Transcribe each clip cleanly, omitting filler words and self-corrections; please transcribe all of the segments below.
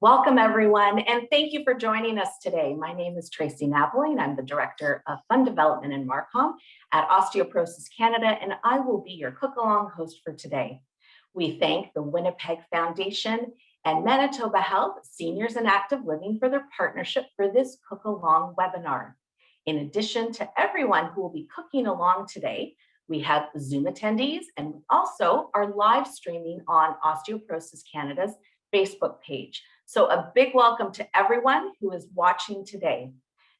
Welcome, everyone, and thank you for joining us today. My name is Tracie, Napoli, and I'm the Director of Fund Development and MARCOM at Osteoporosis Canada, and I will be your cook-along host for today. We thank the Winnipeg Foundation and Manitoba Health Seniors and Active Living for their partnership for this cook-along webinar. In addition to everyone who will be cooking along today, we have Zoom attendees and also are live streaming on Osteoporosis Canada's Facebook page. So a big welcome to everyone who is watching today.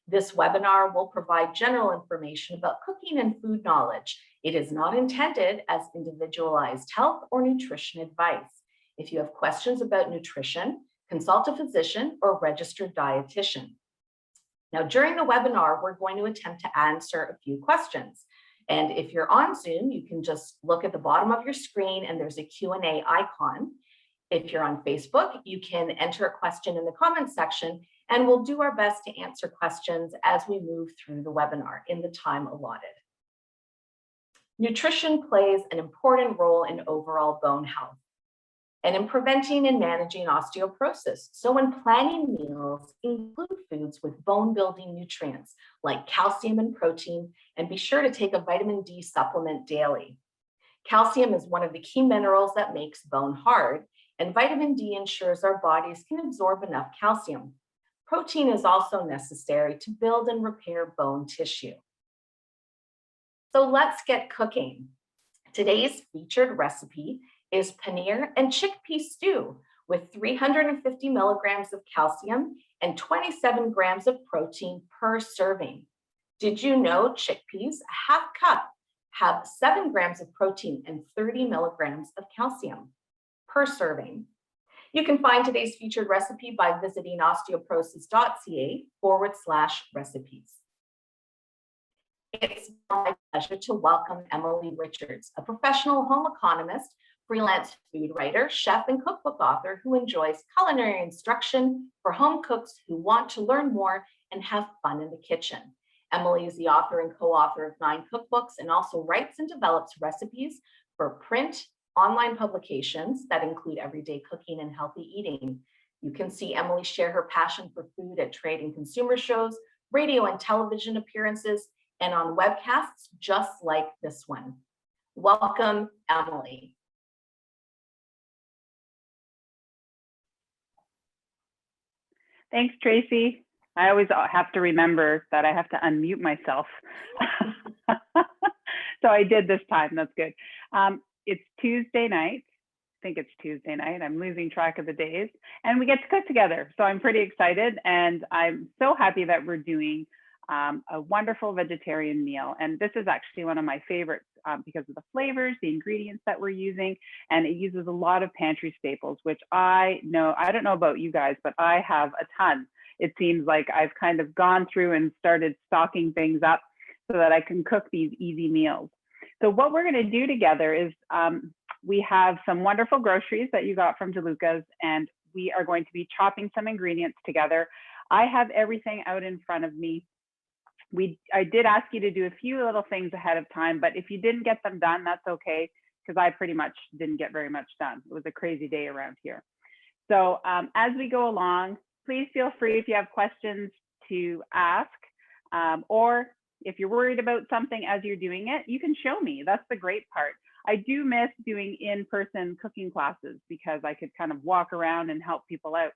This webinar will provide general information about cooking and food knowledge. It is not intended as individualized health or nutrition advice. If you have questions about nutrition, consult a physician or registered dietitian. Now, during the webinar, we're going to attempt to answer a few questions. And if you're on Zoom, you can just look at the bottom of your screen and there's a Q&A icon. If you're on Facebook, you can enter a question in the comments section and we'll do our best to answer questions as we move through the webinar in the time allotted. Nutrition plays an important role in overall bone health and in preventing and managing osteoporosis. So when planning meals, include foods with bone-building nutrients like calcium and protein, and be sure to take a vitamin D supplement daily. Calcium is one of the key minerals that makes bone hard, and vitamin D ensures our bodies can absorb enough calcium. Protein is also necessary to build and repair bone tissue. So let's get cooking. Today's featured recipe is Paneer and Chickpea Stew with 350 milligrams of calcium and 27 grams of protein per serving. Did you know chickpeas, a half cup, have 7 grams of protein and 30 milligrams of calcium per serving? You can find today's featured recipe by visiting osteoporosis.ca/recipes. It's my pleasure to welcome Emily Richards, a professional home economist, freelance food writer, chef, and cookbook author who enjoys culinary instruction for home cooks who want to learn more and have fun in the kitchen. Emily is the author and co-author of 9 cookbooks and also writes and develops recipes for print, online publications that include everyday cooking and healthy eating. You can see Emily share her passion for food at trade and consumer shows, radio and television appearances, and on webcasts just like this one. Welcome, Emily. Thanks, Tracie. I always have to remember that I have to unmute myself. So I did this time, that's good. It's Tuesday night. I think it's Tuesday night. I'm losing track of the days. And we get to cook together. So I'm pretty excited. And I'm so happy that we're doing a wonderful vegetarian meal. And this is actually one of my favorites because of the flavors, the ingredients that we're using, and it uses a lot of pantry staples, which I know, I don't know about you guys, but I have a ton. It seems like I've kind of gone through and started stocking things up so that I can cook these easy meals. So what we're going to do together is we have some wonderful groceries that you got from DeLuca's, and we are going to be chopping some ingredients together. I have everything out in front of me. I did ask you to do a few little things ahead of time, but if you didn't get them done, that's okay, because I pretty much didn't get very much done. It was a crazy day around here. So as we go along, please feel free if you have questions to ask, or if you're worried about something as you're doing it, you can show me. That's the great part. I do miss doing in-person cooking classes because I could kind of walk around and help people out.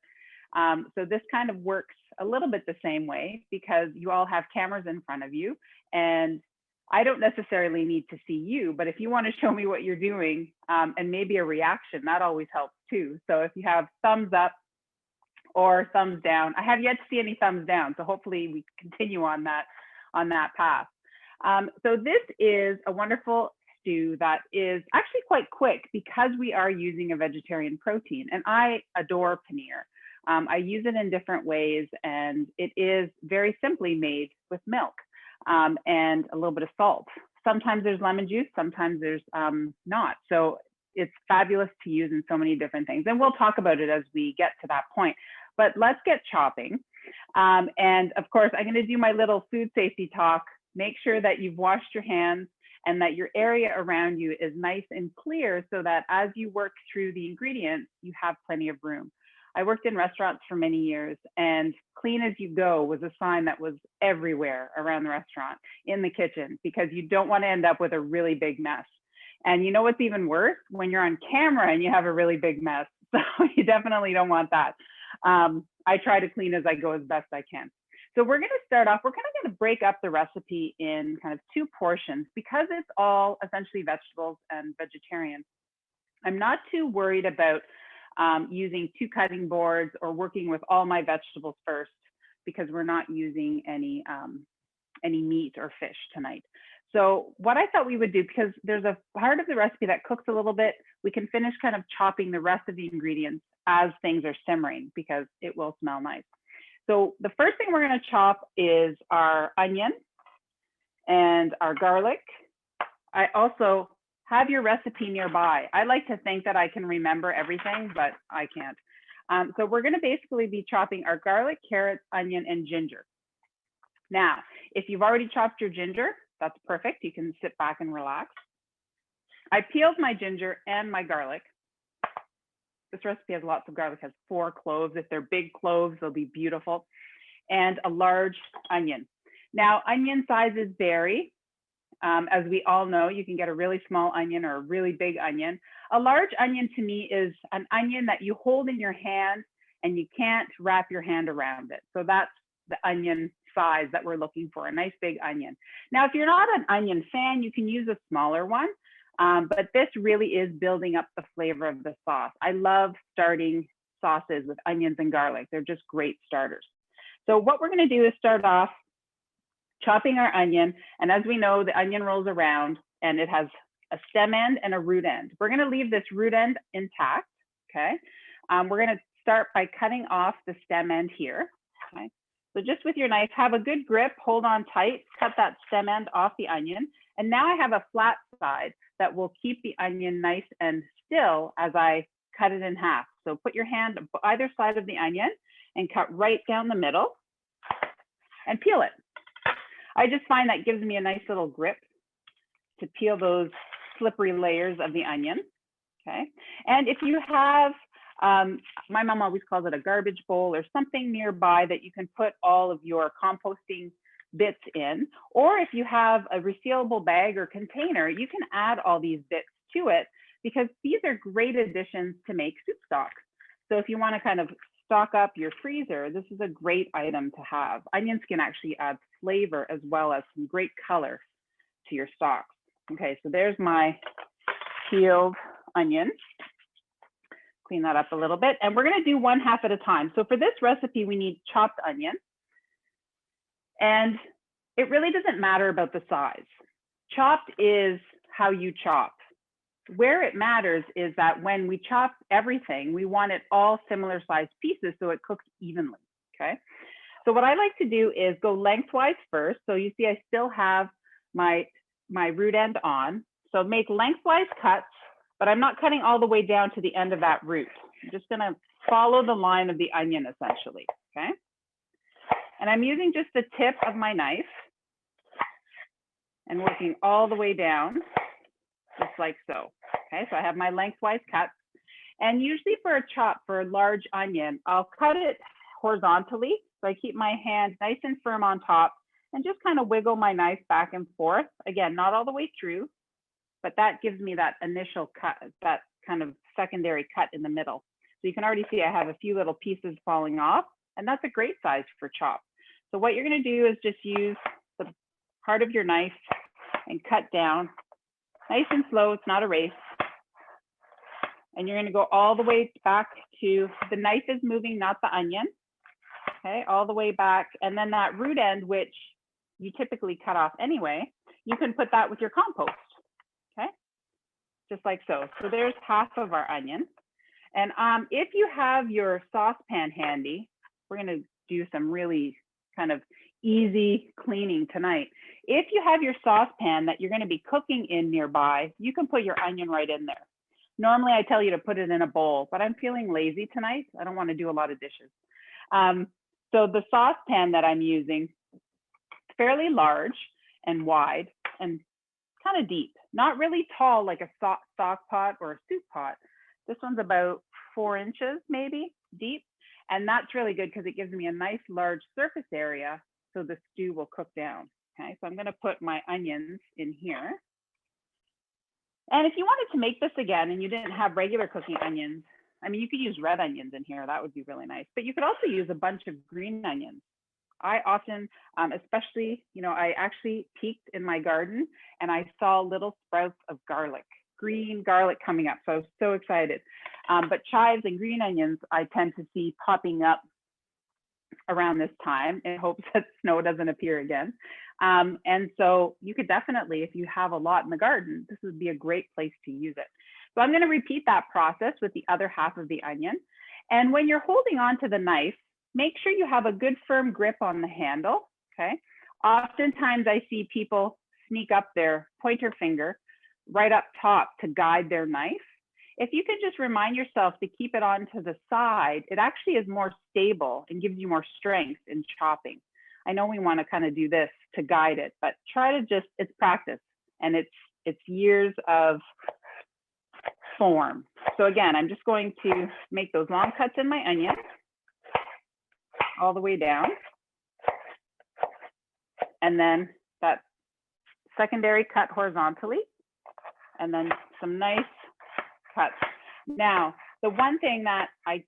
So this kind of works a little bit the same way because you all have cameras in front of you and I don't necessarily need to see you, but if you want to show me what you're doing and maybe a reaction, that always helps too. So if you have thumbs up or thumbs down, I have yet to see any thumbs down. So hopefully we continue on that path. So this is a wonderful stew that is actually quite quick because we are using a vegetarian protein, and I adore paneer. I use it in different ways, and it is very simply made with milk and a little bit of salt. Sometimes there's lemon juice, sometimes there's not. So it's fabulous to use in so many different things. And we'll talk about it as we get to that point. But let's get chopping. And of course, I'm going to do my little food safety talk. Make sure that you've washed your hands and that your area around you is nice and clear so that as you work through the ingredients, you have plenty of room. I worked in restaurants for many years, and clean as you go was a sign that was everywhere around the restaurant, in the kitchen, because you don't want to end up with a really big mess. And you know what's even worse? When you're on camera and you have a really big mess. So you definitely don't want that. I try to clean as I go as best I can. So we're going to start off, we're kind of going to break up the recipe in kind of 2 portions because it's all essentially vegetables and vegetarian. I'm not too worried about using 2 cutting boards or working with all my vegetables first, because we're not using any meat or fish tonight. So what I thought we would do, because there's a part of the recipe that cooks a little bit, we can finish kind of chopping the rest of the ingredients as things are simmering, because it will smell nice. So the first thing we're going to chop is our onion and our garlic. I also have your recipe nearby. I like to think that I can remember everything, but I can't. So we're going to basically be chopping our garlic, carrots, onion, and ginger. Now, if you've already chopped your ginger, that's perfect. You can sit back and relax. I peeled my ginger and my garlic. This recipe has lots of garlic, has 4 cloves. If they're big cloves, they'll be beautiful. And a large onion. Now, onion sizes vary. As we all know, you can get a really small onion or a really big onion. A large onion to me is an onion that you hold in your hand and you can't wrap your hand around it. So that's the onion size that we're looking for, a nice big onion. Now, if you're not an onion fan, you can use a smaller one. But this really is building up the flavor of the sauce. I love starting sauces with onions and garlic. They're just great starters. So what we're going to do is start off chopping our onion. And as we know, the onion rolls around and it has a stem end and a root end. We're going to leave this root end intact, okay? We're going to start by cutting off the stem end here, okay? So just with your knife, have a good grip, hold on tight, cut that stem end off the onion. And now I have a flat side that will keep the onion nice and still as I cut it in half. So put your hand either side of the onion and cut right down the middle and peel it. I just find that gives me a nice little grip to peel those slippery layers of the onion, okay? And if you have, my mom always calls it a garbage bowl or something nearby that you can put all of your composting bits in, or if you have a resealable bag or container, you can add all these bits to it, because these are great additions to make soup stock. So if you want to kind of stock up your freezer, this is a great item to have. Onions can actually add flavor as well as some great color to your stock. Okay, so there's my peeled onion. Clean that up a little bit, and we're going to do 1/2 at a time. So for this recipe, we need chopped onion. And it really doesn't matter about the size. Chopped is how you chop. Where it matters is that when we chop everything, we want it all similar sized pieces so it cooks evenly, okay? So what I like to do is go lengthwise first. So you see I still have my root end on. So make lengthwise cuts, but I'm not cutting all the way down to the end of that root. I'm just gonna follow the line of the onion essentially, okay? And I'm using just the tip of my knife and working all the way down, just like so. Okay, so I have my lengthwise cuts. And usually for a chop, for a large onion, I'll cut it horizontally. So I keep my hand nice and firm on top and just kind of wiggle my knife back and forth. Again, not all the way through, but that gives me that initial cut, that kind of secondary cut in the middle. So you can already see I have a few little pieces falling off, and that's a great size for chop. So what you're going to do is just use the part of your knife and cut down nice and slow. It's not a race. And you're going to go all the way back to the knife is moving, not the onion. Okay, all the way back. And then that root end, which you typically cut off anyway, you can put that with your compost. Okay, just like so. So there's 1/2 of our onion. And if you have your saucepan handy, we're going to do some really kind of easy cleaning tonight. If you have your saucepan that you're going to be cooking in nearby, you can put your onion right in there. Normally I tell you to put it in a bowl, but I'm feeling lazy tonight. I don't want to do a lot of dishes. So the saucepan that I'm using is fairly large and wide and kind of deep, not really tall like a stock pot or a soup pot. This one's about 4 inches maybe. deep. And that's really good because it gives me a nice large surface area so the stew will cook down. Okay, so I'm going to put my onions in here. And if you wanted to make this again and you didn't have regular cooking onions, I mean, you could use red onions in here. That would be really nice. But you could also use a bunch of green onions. I often, especially, you know, I actually peeked in my garden and I saw little sprouts of garlic, green garlic coming up. So I was so excited. But chives and green onions, I tend to see popping up around this time in hopes that snow doesn't appear again. And so you could definitely, if you have a lot in the garden, this would be a great place to use it. So I'm going to repeat that process with the other half of the onion. And when you're holding on to the knife, make sure you have a good firm grip on the handle, okay? Oftentimes I see people sneak up their pointer finger right up top to guide their knife. If you could just remind yourself to keep it on to the side, it actually is more stable and gives you more strength in chopping. I know we want to kind of do this to guide it, but try to just, it's practice and it's years of form. So again, I'm just going to make those long cuts in my onion all the way down. And then that secondary cut horizontally, and then some nice cuts. Now, the one thing that I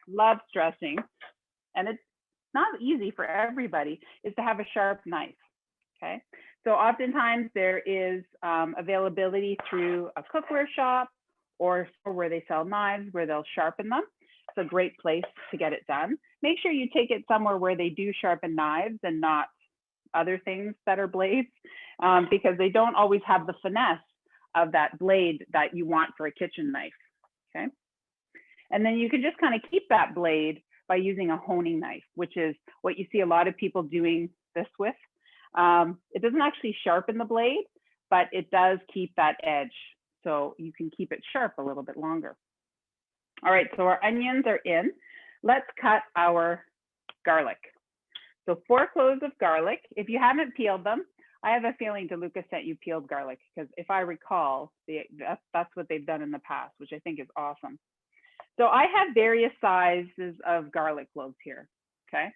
love stressing, and it's not easy for everybody, is to have a sharp knife, okay? So oftentimes there is availability through a cookware shop or where they sell knives where they'll sharpen them. It's a great place to get it done. Make sure you take it somewhere where they do sharpen knives and not other things that are blades, because they don't always have the finesse of that blade that you want for a kitchen knife, okay? And then you can just kind of keep that blade by using a honing knife, which is what you see a lot of people doing this with. It doesn't actually sharpen the blade, but it does keep that edge. So you can keep it sharp a little bit longer. All right, so our onions are in. Let's cut our garlic. So 4 cloves of garlic. If you haven't peeled them, I have a feeling DeLuca sent you peeled garlic, because if I recall, that's what they've done in the past, which I think is awesome. So I have various sizes of garlic cloves here, okay?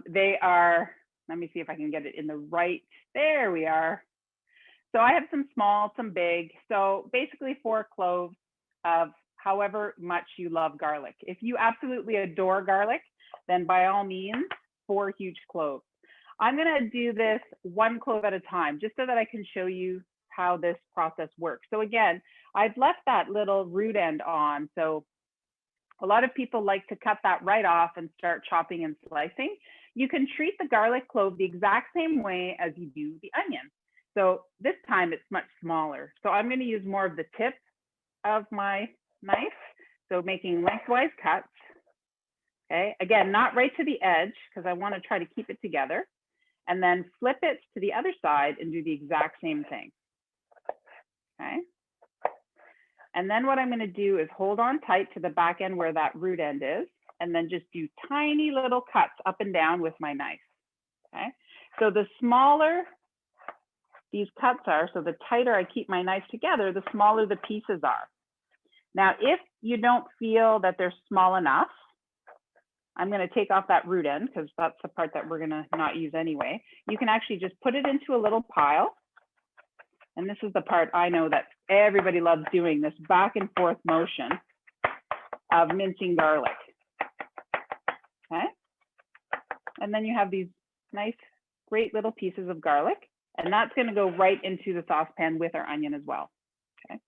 They are, let me see if I can get it in the right, there we are. So I have some small, some big. So basically 4 cloves of however much you love garlic. If you absolutely adore garlic, then by all means, 4 huge cloves. I'm gonna do this 1 clove at a time, just so that I can show you how this process works. So again, I've left that little root end on. So a lot of people like to cut that right off and start chopping and slicing. You can treat the garlic clove the exact same way as you do the onion. So this time it's much smaller. So I'm going to use more of the tip of my knife. So making lengthwise cuts. Okay, again, not right to the edge, because I want to try to keep it together. And then flip it to the other side and do the exact same thing. Okay. And then what I'm going to do is hold on tight to the back end where that root end is, and then just do tiny little cuts up and down with my knife. Okay. So the smaller these cuts are, so the tighter I keep my knife together, the smaller the pieces are. Now, if you don't feel that they're small enough, I'm going to take off that root end, because that's the part that we're going to not use anyway. You can actually just put it into a little pile. And this is the part I know that everybody loves doing, this back and forth motion of mincing garlic. Okay. And then you have these nice, great little pieces of garlic. And that's going to go right into the saucepan with our onion as well. Okay.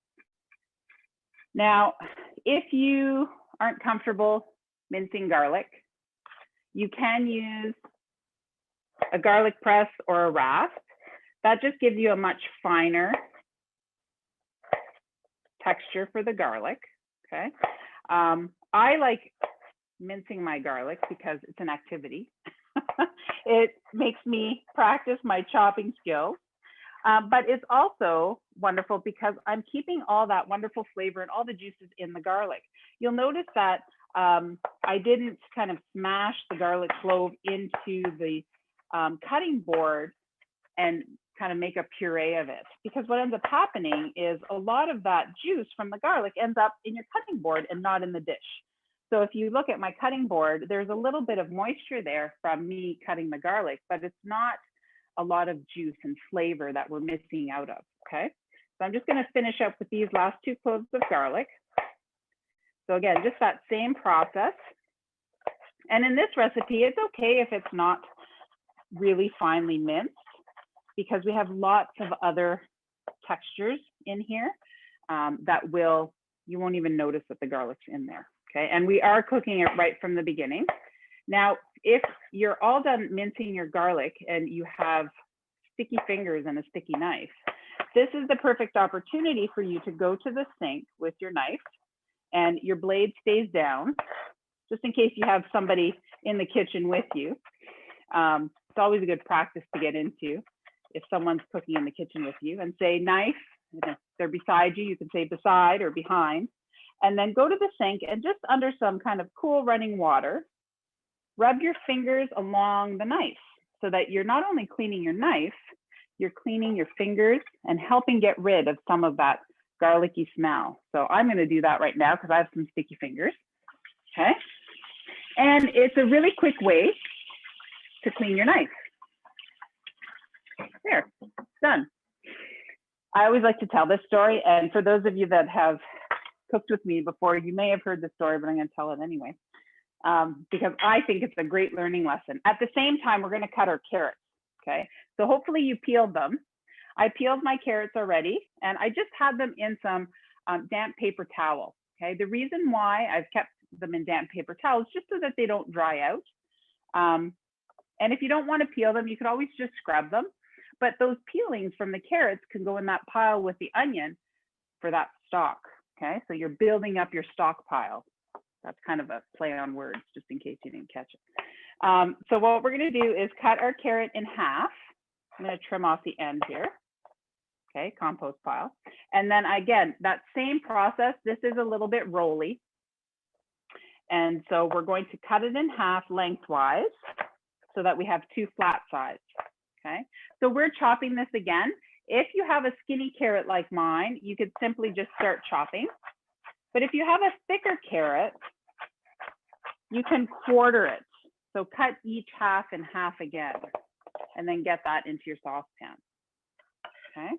Now, if you aren't comfortable mincing garlic, you can use a garlic press or a rasp. That just gives you a much finer texture for the garlic, okay? I like mincing my garlic because it's an activity. It makes me practice my chopping skills, but it's also wonderful because I'm keeping all that wonderful flavor and all the juices in the garlic. You'll notice that I didn't kind of smash the garlic clove into the cutting board and kind of make a puree of it, because what ends up happening is a lot of that juice from the garlic ends up in your cutting board and not in the dish. So if you look at my cutting board, there's a little bit of moisture there from me cutting the garlic, but it's not a lot of juice and flavor that we're missing out of, okay? So I'm just gonna finish up with these last 2 cloves of garlic. So again, just that same process. And in this recipe, it's okay if it's not really finely minced, because we have lots of other textures in here that you won't even notice that the garlic's in there, okay? And we are cooking it right from the beginning. Now, if you're all done mincing your garlic and you have sticky fingers and a sticky knife, this is the perfect opportunity for you to go to the sink with your knife and your blade stays down, just in case you have somebody in the kitchen with you. It's always a good practice to get into if someone's cooking in the kitchen with you, and say knife, and if they're beside you, you can say beside or behind, and then go to the sink and just under some kind of cool running water, rub your fingers along the knife so that you're not only cleaning your knife, you're cleaning your fingers and helping get rid of some of that garlicky smell. So I'm going to do that right now because I have some sticky fingers, okay? And it's a really quick way to clean your knife. There, done. I always like to tell this story, and for those of you that have cooked with me before, you may have heard the story, but I'm going to tell it anyway, because I think it's a great learning lesson. At the same time, we're going to cut our carrots, okay? So hopefully you peeled them. I peeled my carrots already, and I just had them in some damp paper towel, okay? The reason why I've kept them in damp paper towels just so that they don't dry out. And if you don't want to peel them, you could always just scrub them. But those peelings from the carrots can go in that pile with the onion for that stock, okay? So you're building up your stockpile. That's kind of a play on words, just in case you didn't catch it. So what we're gonna do is cut our carrot in half. I'm gonna trim off the end here, okay, compost pile. And then again, that same process, this is a little bit rolly. And so we're going to cut it in half lengthwise so that we have 2 flat sides, okay? So we're chopping this again. If you have a skinny carrot like mine, you could simply just start chopping. But if you have a thicker carrot, you can quarter it. So cut each half in half again, and then get that into your saucepan, okay?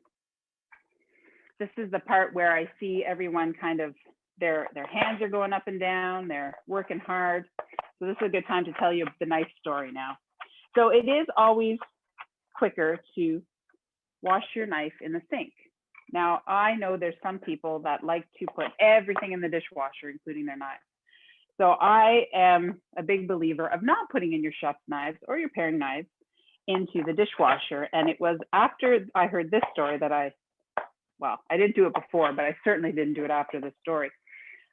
This is the part where I see everyone kind of, their hands are going up and down, they're working hard. So this is a good time to tell you the nice story now. So it is always quicker to wash your knife in the sink. Now, I know there's some people that like to put everything in the dishwasher, including their knives. So I am a big believer of not putting in your chef's knives or your paring knives into the dishwasher. And it was after I heard this story that I didn't do it before, but I certainly didn't do it after this story.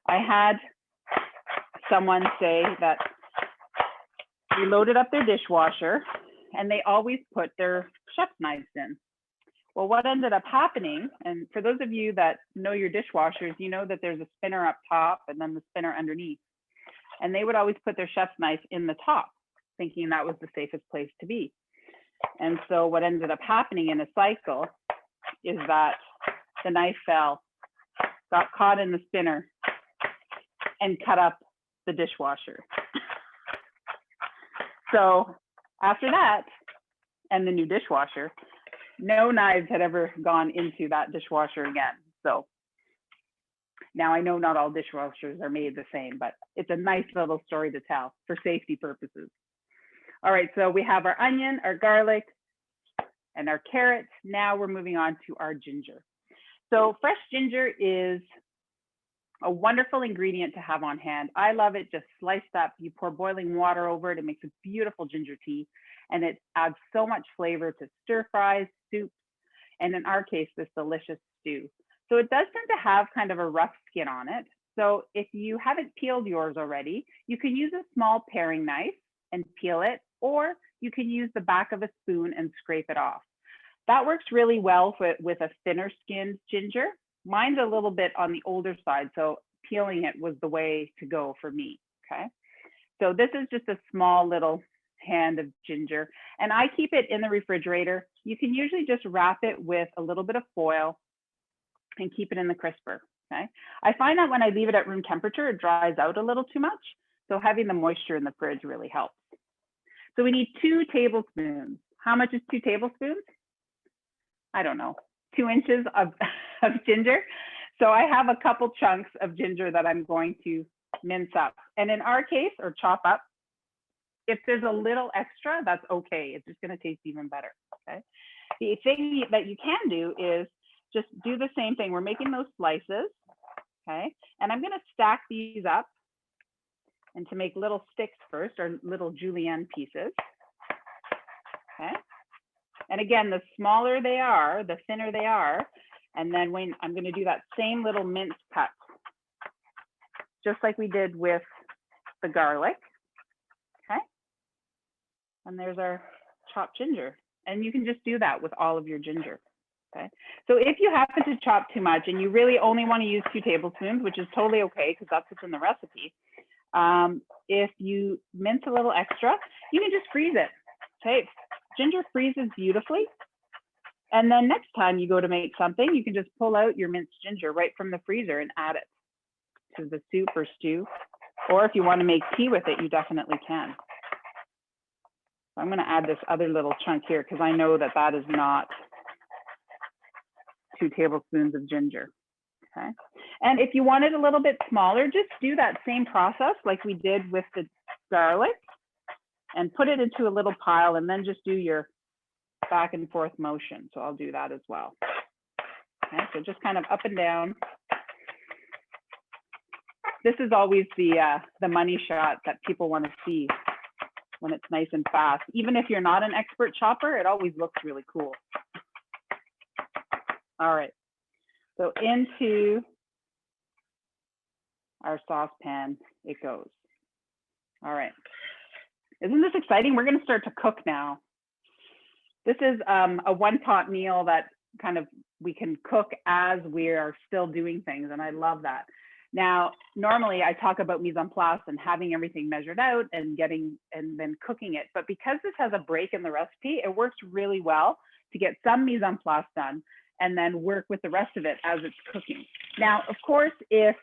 I had someone say that they loaded up their dishwasher and they always put their chef's knives in. Well, what ended up happening, and for those of you that know your dishwashers, you know that there's a spinner up top and then the spinner underneath. And they would always put their chef's knife in the top, thinking that was the safest place to be. And so what ended up happening in a cycle is that the knife fell, got caught in the spinner, and cut up the dishwasher. So after that, and the new dishwasher, no knives had ever gone into that dishwasher again. So now I know not all dishwashers are made the same, but it's a nice little story to tell for safety purposes. All right, so we have our onion, our garlic, and our carrots. Now we're moving on to our ginger. So fresh ginger is a wonderful ingredient to have on hand. I love it just sliced up. You pour boiling water over it. It makes a beautiful ginger tea, and it adds so much flavor to stir fries, soups, and in our case, this delicious stew. So it does tend to have kind of a rough skin on it. So if you haven't peeled yours already, you can use a small paring knife and peel it, or you can use the back of a spoon and scrape it off. That works really well with a thinner skinned ginger. Mine's a little bit on the older side, so peeling it was the way to go for me, okay? So this is just a small little hand of ginger, and I keep it in the refrigerator. You can usually just wrap it with a little bit of foil and keep it in the crisper, okay? I find that when I leave it at room temperature, it dries out a little too much. So having the moisture in the fridge really helps. So we need 2 tablespoons. How much is 2 tablespoons? I don't know, 2 inches of ginger. So I have a couple chunks of ginger that I'm going to mince up. And in our case, or chop up, if there's a little extra, that's okay. It's just gonna taste even better, okay? The thing that you can do is just do the same thing. We're making those slices, okay? And I'm gonna stack these up and to make little sticks first, or little julienne pieces, okay? And again, the smaller they are, the thinner they are. And then when I'm gonna do that same little mince cut, just like we did with the garlic, okay? And there's our chopped ginger. And you can just do that with all of your ginger, okay? So if you happen to chop too much and you really only wanna use 2 tablespoons, which is totally okay, because that's what's in the recipe, if you mince a little extra, you can just freeze it, okay? Ginger freezes beautifully. And then next time you go to make something, you can just pull out your minced ginger right from the freezer and add it to the soup or stew. Or if you want to make tea with it, you definitely can. So I'm going to add this other little chunk here because I know that that is not 2 tablespoons of ginger. Okay. And if you want it a little bit smaller, just do that same process like we did with the garlic and put it into a little pile and then just do your back and forth motion. So I'll do that as well. Okay, so just kind of up and down. This is always the money shot that people want to see when it's nice and fast. Even if you're not an expert chopper, it always looks really cool. All right, so into our saucepan it goes. All right, isn't this exciting? We're going to start to cook now. This is a one-pot meal that kind of we can cook as we are still doing things, and I love that. Now, normally I talk about mise en place and having everything measured out and then cooking it, but because this has a break in the recipe, it works really well to get some mise en place done and then work with the rest of it as it's cooking. Now, of course, if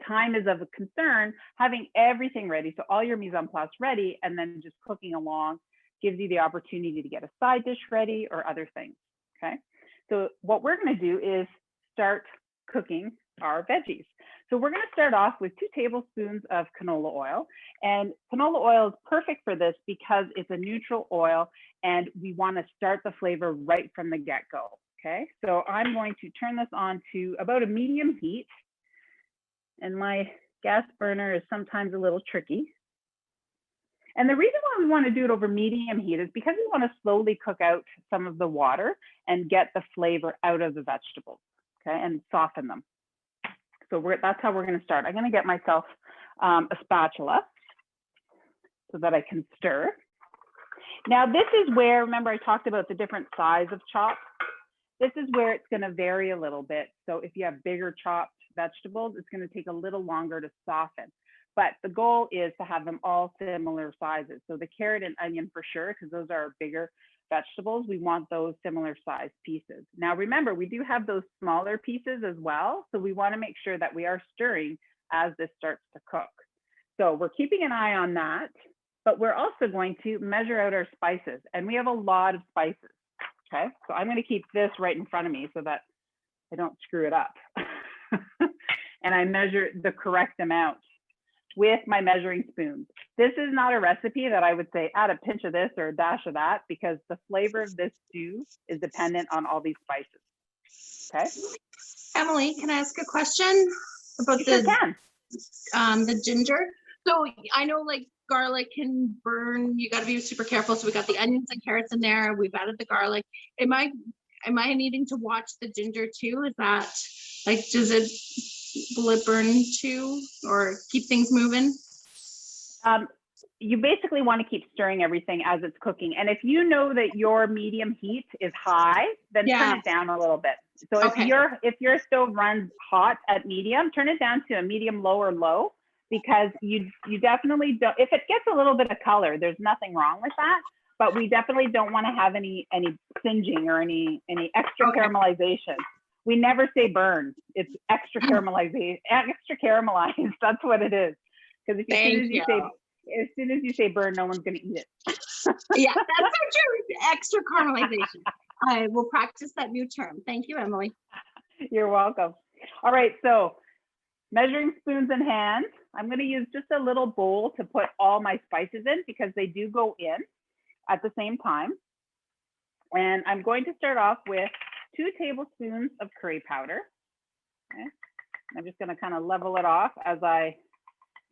time is of a concern, having everything ready, so all your mise en place ready and then just cooking along gives you the opportunity to get a side dish ready or other things, okay? So what we're gonna do is start cooking our veggies. So we're gonna start off with 2 tablespoons of canola oil. And canola oil is perfect for this because it's a neutral oil and we wanna start the flavor right from the get-go, okay? So I'm going to turn this on to about a medium heat. And my gas burner is sometimes a little tricky. And the reason why we want to do it over medium heat is because we want to slowly cook out some of the water and get the flavor out of the vegetables, okay, and soften them. So that's how we're going to start. I'm going to get myself a spatula so that I can stir. Now this is where, remember I talked about the different size of chops. This is where it's going to vary a little bit. So if you have bigger chopped vegetables, it's going to take a little longer to soften. But the goal is to have them all similar sizes. So the carrot and onion for sure, because those are bigger vegetables, we want those similar size pieces. Now remember, we do have those smaller pieces as well. So we want to make sure that we are stirring as this starts to cook. So we're keeping an eye on that, but we're also going to measure out our spices. And we have a lot of spices, okay? So I'm going to keep this right in front of me so that I don't screw it up. And I measure the correct amount with my measuring spoon. This is not a recipe that I would say add a pinch of this or a dash of that, because the flavor of this stew is dependent on all these spices. Okay. Emily, can I ask a question about the ginger? So I know like garlic can burn, you got to be super careful. So we got the onions and carrots in there. We've added the garlic. Am I needing to watch the ginger too? Is that like, will it burn too, or keep things moving? You basically want to keep stirring everything as it's cooking. And if you know that your medium heat is high, then turn it down a little bit. So if your stove runs hot at medium, turn it down to a medium low or low, because you definitely don't, if it gets a little bit of color, there's nothing wrong with that. But we definitely don't want to have any singeing or any extra caramelization. We never say burn. It's extra caramelized. That's what it is. Because as soon as you say burn, no one's going to eat it. Yeah, that's so true. Extra caramelization. I will practice that new term. Thank you, Emily. You're welcome. All right, so measuring spoons in hand. I'm going to use just a little bowl to put all my spices in because they do go in at the same time. And I'm going to start off with 2 tablespoons of curry powder. Okay. I'm just going to kind of level it off as I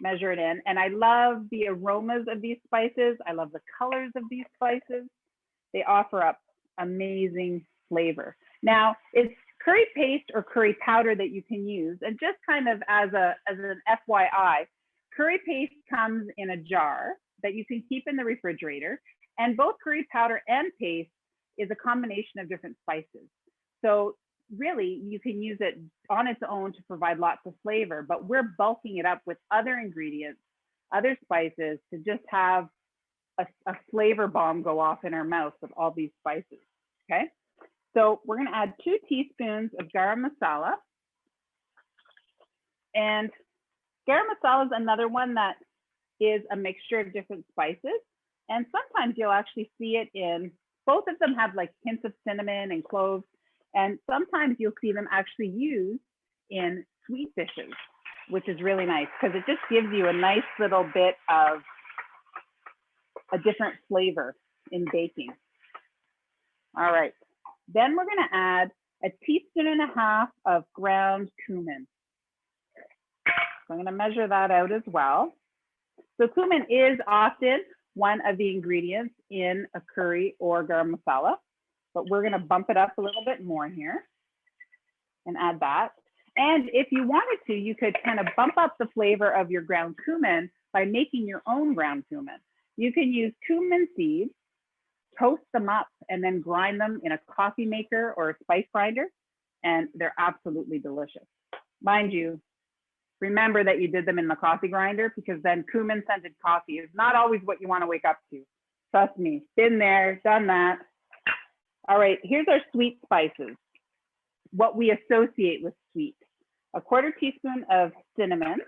measure it in. And I love the aromas of these spices. I love the colors of these spices. They offer up amazing flavor. Now, it's curry paste or curry powder that you can use. And just kind of as an FYI, curry paste comes in a jar that you can keep in the refrigerator. And both curry powder and paste is a combination of different spices. So really, you can use it on its own to provide lots of flavor, but we're bulking it up with other ingredients, other spices to just have a flavor bomb go off in our mouth with all these spices, okay? So we're gonna add 2 teaspoons of garam masala. And garam masala is another one that is a mixture of different spices. And sometimes you'll actually see it in, both of them have like hints of cinnamon and cloves. And sometimes you'll see them actually used in sweet dishes, which is really nice because it just gives you a nice little bit of a different flavor in baking. All right, then we're gonna add a 1.5 teaspoons of ground cumin. So I'm gonna measure that out as well. So cumin is often one of the ingredients in a curry or garam masala, but we're gonna bump it up a little bit more here and add that. And if you wanted to, you could kind of bump up the flavor of your ground cumin by making your own ground cumin. You can use cumin seeds, toast them up, and then grind them in a coffee maker or a spice grinder, and they're absolutely delicious. Mind you, remember that you did them in the coffee grinder because then cumin scented coffee is not always what you want to wake up to. Trust me, been there, done that. All right, here's our sweet spices, what we associate with sweet. 1/4 teaspoon of cinnamon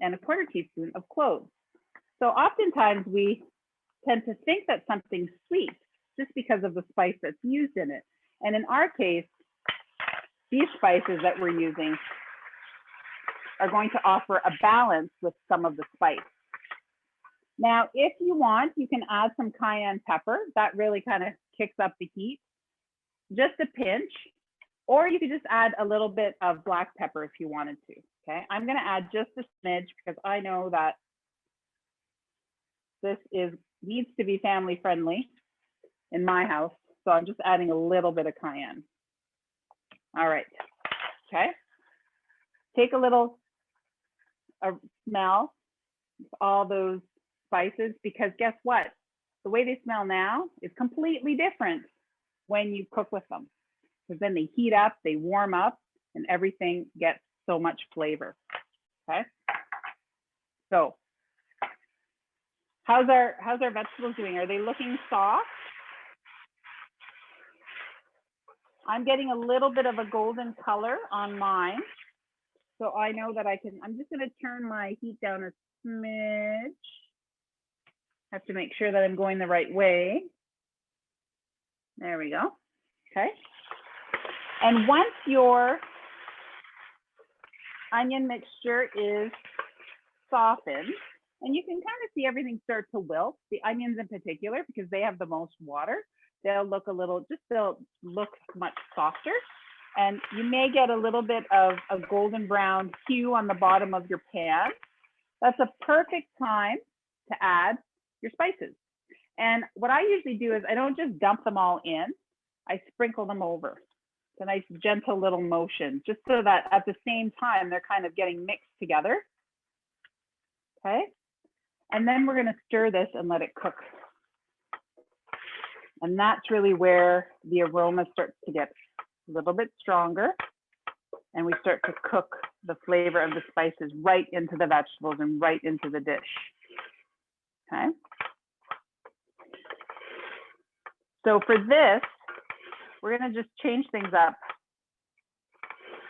and 1/4 teaspoon of cloves. So oftentimes we tend to think that something's sweet just because of the spice that's used in it. And in our case, these spices that we're using are going to offer a balance with some of the spice. Now, if you want, you can add some cayenne pepper. That really kind of kicks up the heat, just a pinch, or you could just add a little bit of black pepper if you wanted to, okay? I'm gonna add just a smidge because I know that this needs to be family friendly in my house. So I'm just adding a little bit of cayenne. All right, okay. Take a little smell of all those spices because guess what? The way they smell now is completely different when you cook with them because then they heat up, they warm up, and everything gets so much flavor, okay? So how's our vegetables doing? Are they looking soft? I'm getting a little bit of a golden color on mine. So I know that I'm just gonna turn my heat down a smidge. Have to make sure that I'm going the right way. There we go, okay. And once your onion mixture is softened, and you can kind of see everything start to wilt, the onions in particular, because they have the most water, they'll look much softer. And you may get a little bit of a golden brown hue on the bottom of your pan. That's a perfect time to add your spices. And what I usually do is I don't just dump them all in, I sprinkle them over. It's a nice gentle little motion, just so that at the same time, they're kind of getting mixed together, okay? And then we're gonna stir this and let it cook. And that's really where the aroma starts to get a little bit stronger and we start to cook the flavor of the spices right into the vegetables and right into the dish, okay? So for this, we're gonna just change things up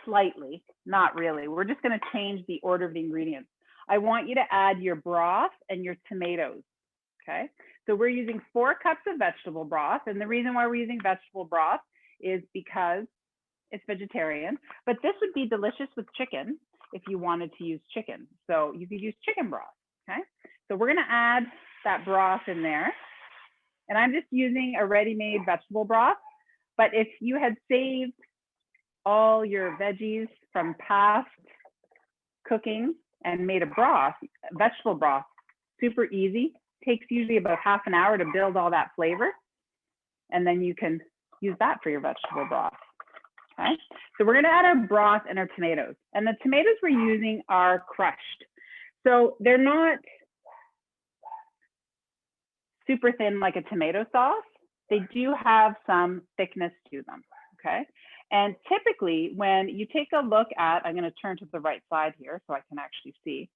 slightly, not really. We're just going to change the order of the ingredients. I want you to add your broth and your tomatoes, okay? So we're using 4 cups of vegetable broth. And the reason why we're using vegetable broth is because it's vegetarian, but this would be delicious with chicken if you wanted to use chicken. So you could use chicken broth, okay? So we're gonna add that broth in there. And I'm just using a ready-made vegetable broth, but if you had saved all your veggies from past cooking and made a broth, vegetable broth, super easy, takes usually about half an hour to build all that flavor. And then you can use that for your vegetable broth. Okay, so we're gonna add our broth and our tomatoes. And the tomatoes we're using are crushed. So they're not super thin like a tomato sauce. They do have some thickness to them, okay? And typically when you take a look at, I'm gonna turn to the right side here so I can actually see.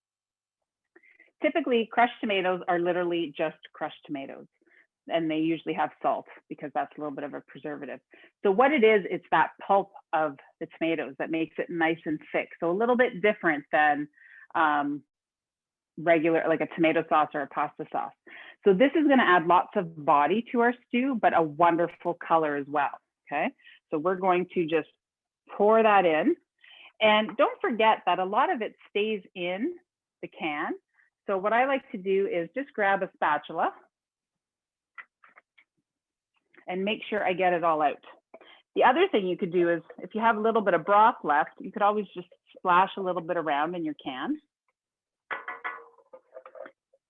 Typically crushed tomatoes are literally just crushed tomatoes, and they usually have salt because that's a little bit of a preservative. So what it is, it's that pulp of the tomatoes that makes it nice and thick. So a little bit different than regular, like a tomato sauce or a pasta sauce. So this is gonna add lots of body to our stew, but a wonderful color as well, okay? So we're going to just pour that in. And don't forget that a lot of it stays in the can. So what I like to do is just grab a spatula and make sure I get it all out. The other thing you could do is if you have a little bit of broth left, you could always just splash a little bit around in your can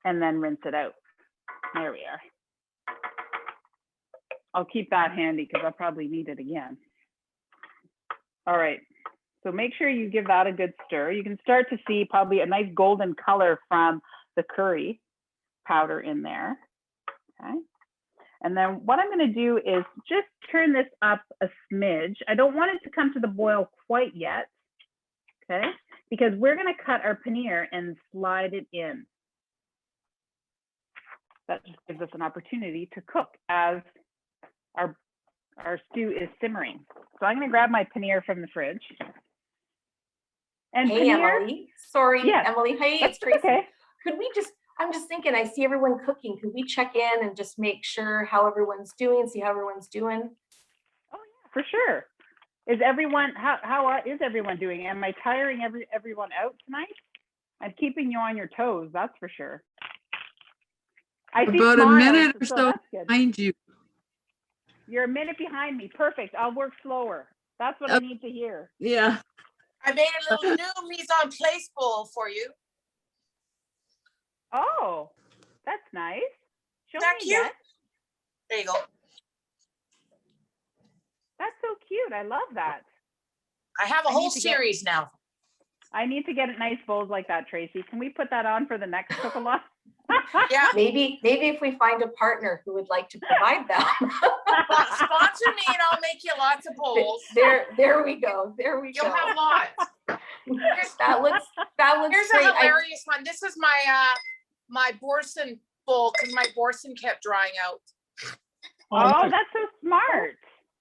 and then rinse it out. There we are. I'll keep that handy because I'll probably need it again. All right, so make sure you give that a good stir. You can start to see probably a nice golden color from the curry powder in there, okay? And then what I'm gonna do is just turn this up a smidge. I don't want it to come to the boil quite yet, okay? Because we're gonna cut our paneer and slide it in. That just gives us an opportunity to cook as our stew is simmering. So I'm gonna grab my paneer from the fridge. And hey, paneer, Emily. Sorry, yes, Emily. Hey, it's Tracie. okay. Could we just, I'm just thinking, I see everyone cooking. Could we check in and just make sure how everyone's doing, see how everyone's doing? Oh yeah, for sure. Is everyone, how is everyone doing? Am I tiring everyone out tonight? I'm keeping you on your toes, that's for sure. I see about smiles, a minute or so so that's good. behind you. You're a minute behind me. Perfect. I'll work slower. That's what I need to hear. Yeah. I made a little new mise en place bowl for you. Oh, that's nice. Show Is that me cute? again. There you go. That's so cute. I love that. I have a I whole need to get- series now. I need to get nice bowls like that, Tracie. Can we put that on for the next cook-along? Yeah. Maybe if we find a partner who would like to provide them. Well, sponsor me and I'll make you lots of bowls. There we go. There we You'll go. have lots. That looks Here's great. a hilarious one. This is my Borson bowl because my Borson kept drying out. Oh, that's so smart.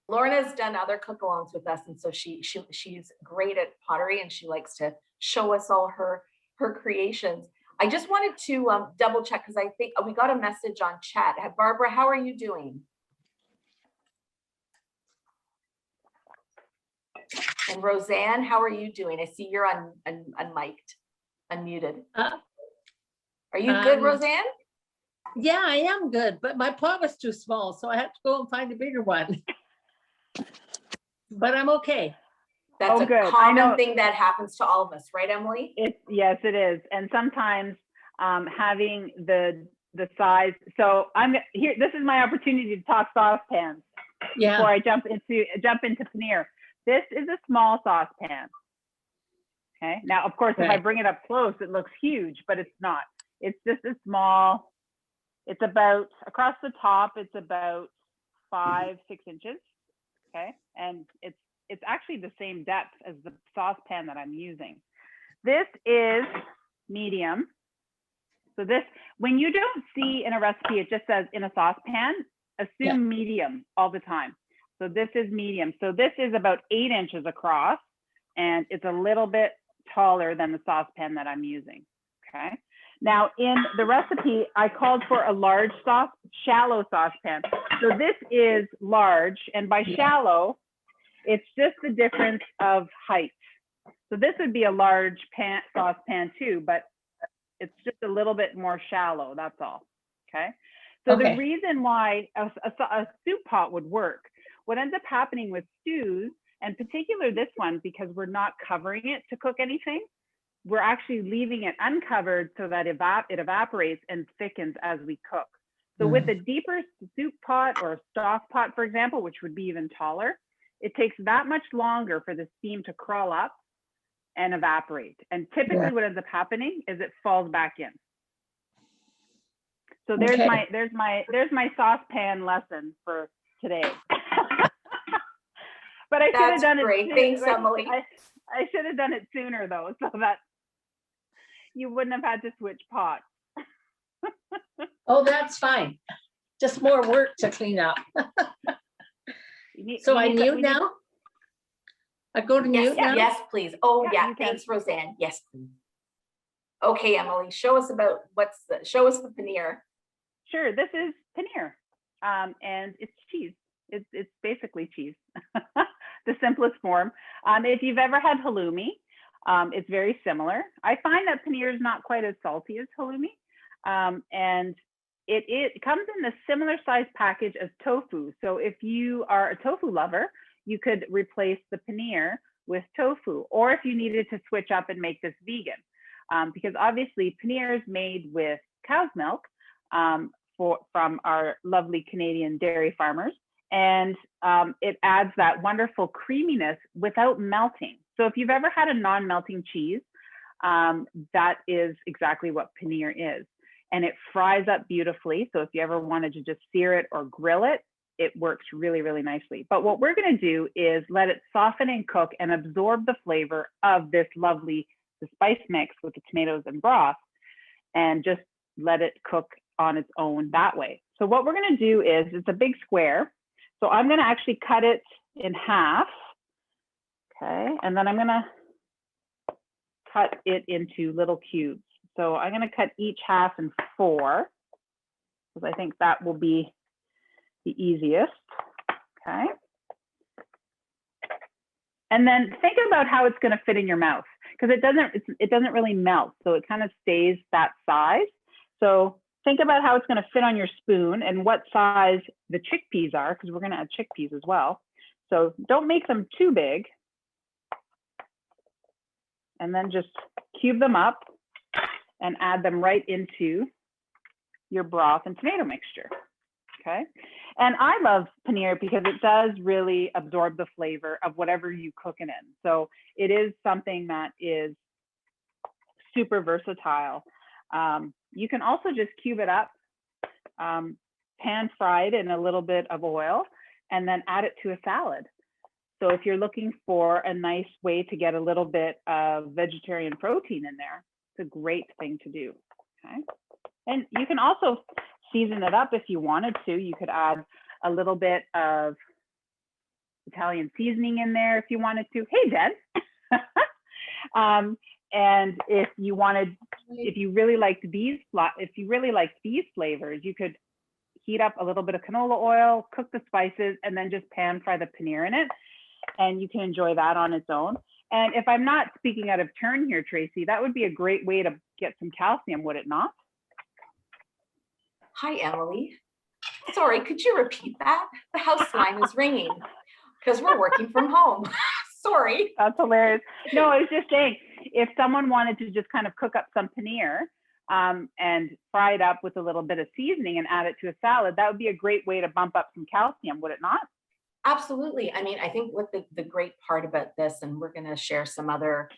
Lorna's done other cook-alongs with us, and so she's great at pottery, and she likes to show us all her creations. I just wanted to double check because I think we got a message on chat. Barbara, how are you doing? And Roseanne, how are you doing? I see you're unmiked, unmuted. Are you good, Roseanne? Yeah, I am good, but my pot was too small, so I had to go and find a bigger one. But I'm okay. That's Oh, a good. I common know. thing that happens to all of us, right, Emily? Yes, it is. And sometimes having the size. So I'm here. This is my opportunity to talk saucepans Yeah. before I jump into paneer. This is a small saucepan. Okay. Now, of course, if I Right. bring it up close, it looks huge, but it's not. It's just a small. It's about across the top. It's about 5-6 inches. Okay, and it's actually the same depth as the saucepan that I'm using. This is medium. So this, when you don't see in a recipe, it just says in a saucepan, assume medium all the time. So this is medium. So this is about 8 inches across and it's a little bit taller than the saucepan that I'm using, okay? Now in the recipe, I called for a large shallow saucepan. So this is large, and by shallow, it's just the difference of height. So this would be a large saucepan too, but it's just a little bit more shallow, that's all, okay? So the reason why a soup pot would work, what ends up happening with stews, and particular this one, because we're not covering it to cook anything, we're actually leaving it uncovered so that it evaporates and thickens as we cook. So with a deeper soup pot or a stock pot, for example, which would be even taller, it takes that much longer for the steam to crawl up and evaporate. And typically what ends up happening is it falls back in. So there's my saucepan lesson for today. But I should have done great. it. Thanks, Emily. I should have done it sooner though, so that you wouldn't have had to switch pots. Oh, that's fine. Just more work to clean up. So I mute now? I go to mute now? Yes, please. Oh, Yeah, thanks, Roseanne. Yes, please. Okay, Emily, show us the paneer. Sure, this is paneer, and it's cheese. It's basically cheese, the simplest form. If you've ever had halloumi, it's very similar. I find that paneer is not quite as salty as halloumi, and it comes in a similar size package as tofu. So if you are a tofu lover, you could replace the paneer with tofu, or if you needed to switch up and make this vegan, because obviously paneer is made with cow's milk from our lovely Canadian dairy farmers, and it adds that wonderful creaminess without melting. So if you've ever had a non-melting cheese, that is exactly what paneer is. And it fries up beautifully. So if you ever wanted to just sear it or grill it, it works really, really nicely. But what we're gonna do is let it soften and cook and absorb the flavor of this lovely, the spice mix with the tomatoes and broth, and just let it cook on its own that way. So what we're gonna do is, it's a big square. So I'm gonna actually cut it in half, okay? And then I'm gonna cut it into little cubes. So I'm gonna cut each half in 4, because I think that will be the easiest, okay? And then think about how it's gonna fit in your mouth, because it doesn't really melt, so it kind of stays that size. So think about how it's gonna fit on your spoon and what size the chickpeas are, because we're gonna add chickpeas as well. So don't make them too big. And then just cube them up and add them right into your broth and tomato mixture, okay? And I love paneer because it does really absorb the flavor of whatever you cook it in. So it is something that is super versatile. You can also just cube it up, pan fried in a little bit of oil, and then add it to a salad. So if you're looking for a nice way to get a little bit of vegetarian protein in there, it's a great thing to do, okay? And you can also season it up if you wanted to. You could add a little bit of Italian seasoning in there if you wanted to. Hey, Dad. And if you really liked these flavors, you could heat up a little bit of canola oil, cook the spices, and then just pan fry the paneer in it. And you can enjoy that on its own. And if I'm not speaking out of turn here, Tracie, that would be a great way to get some calcium, would it not? Hi, Emily. Sorry, could you repeat that? The house line is ringing because we're working from home. Sorry. That's hilarious. No, I was just saying, if someone wanted to just kind of cook up some paneer and fry it up with a little bit of seasoning and add it to a salad, that would be a great way to bump up some calcium, would it not? Absolutely. I mean, I think what the great part about this, and we're going to share some other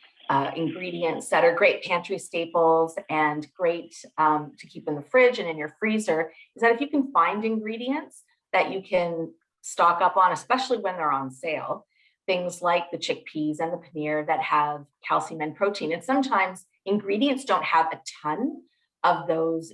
ingredients that are great pantry staples and great to keep in the fridge and in your freezer, is that if you can find ingredients that you can stock up on, especially when they're on sale, things like the chickpeas and the paneer that have calcium and protein. And sometimes ingredients don't have a ton of those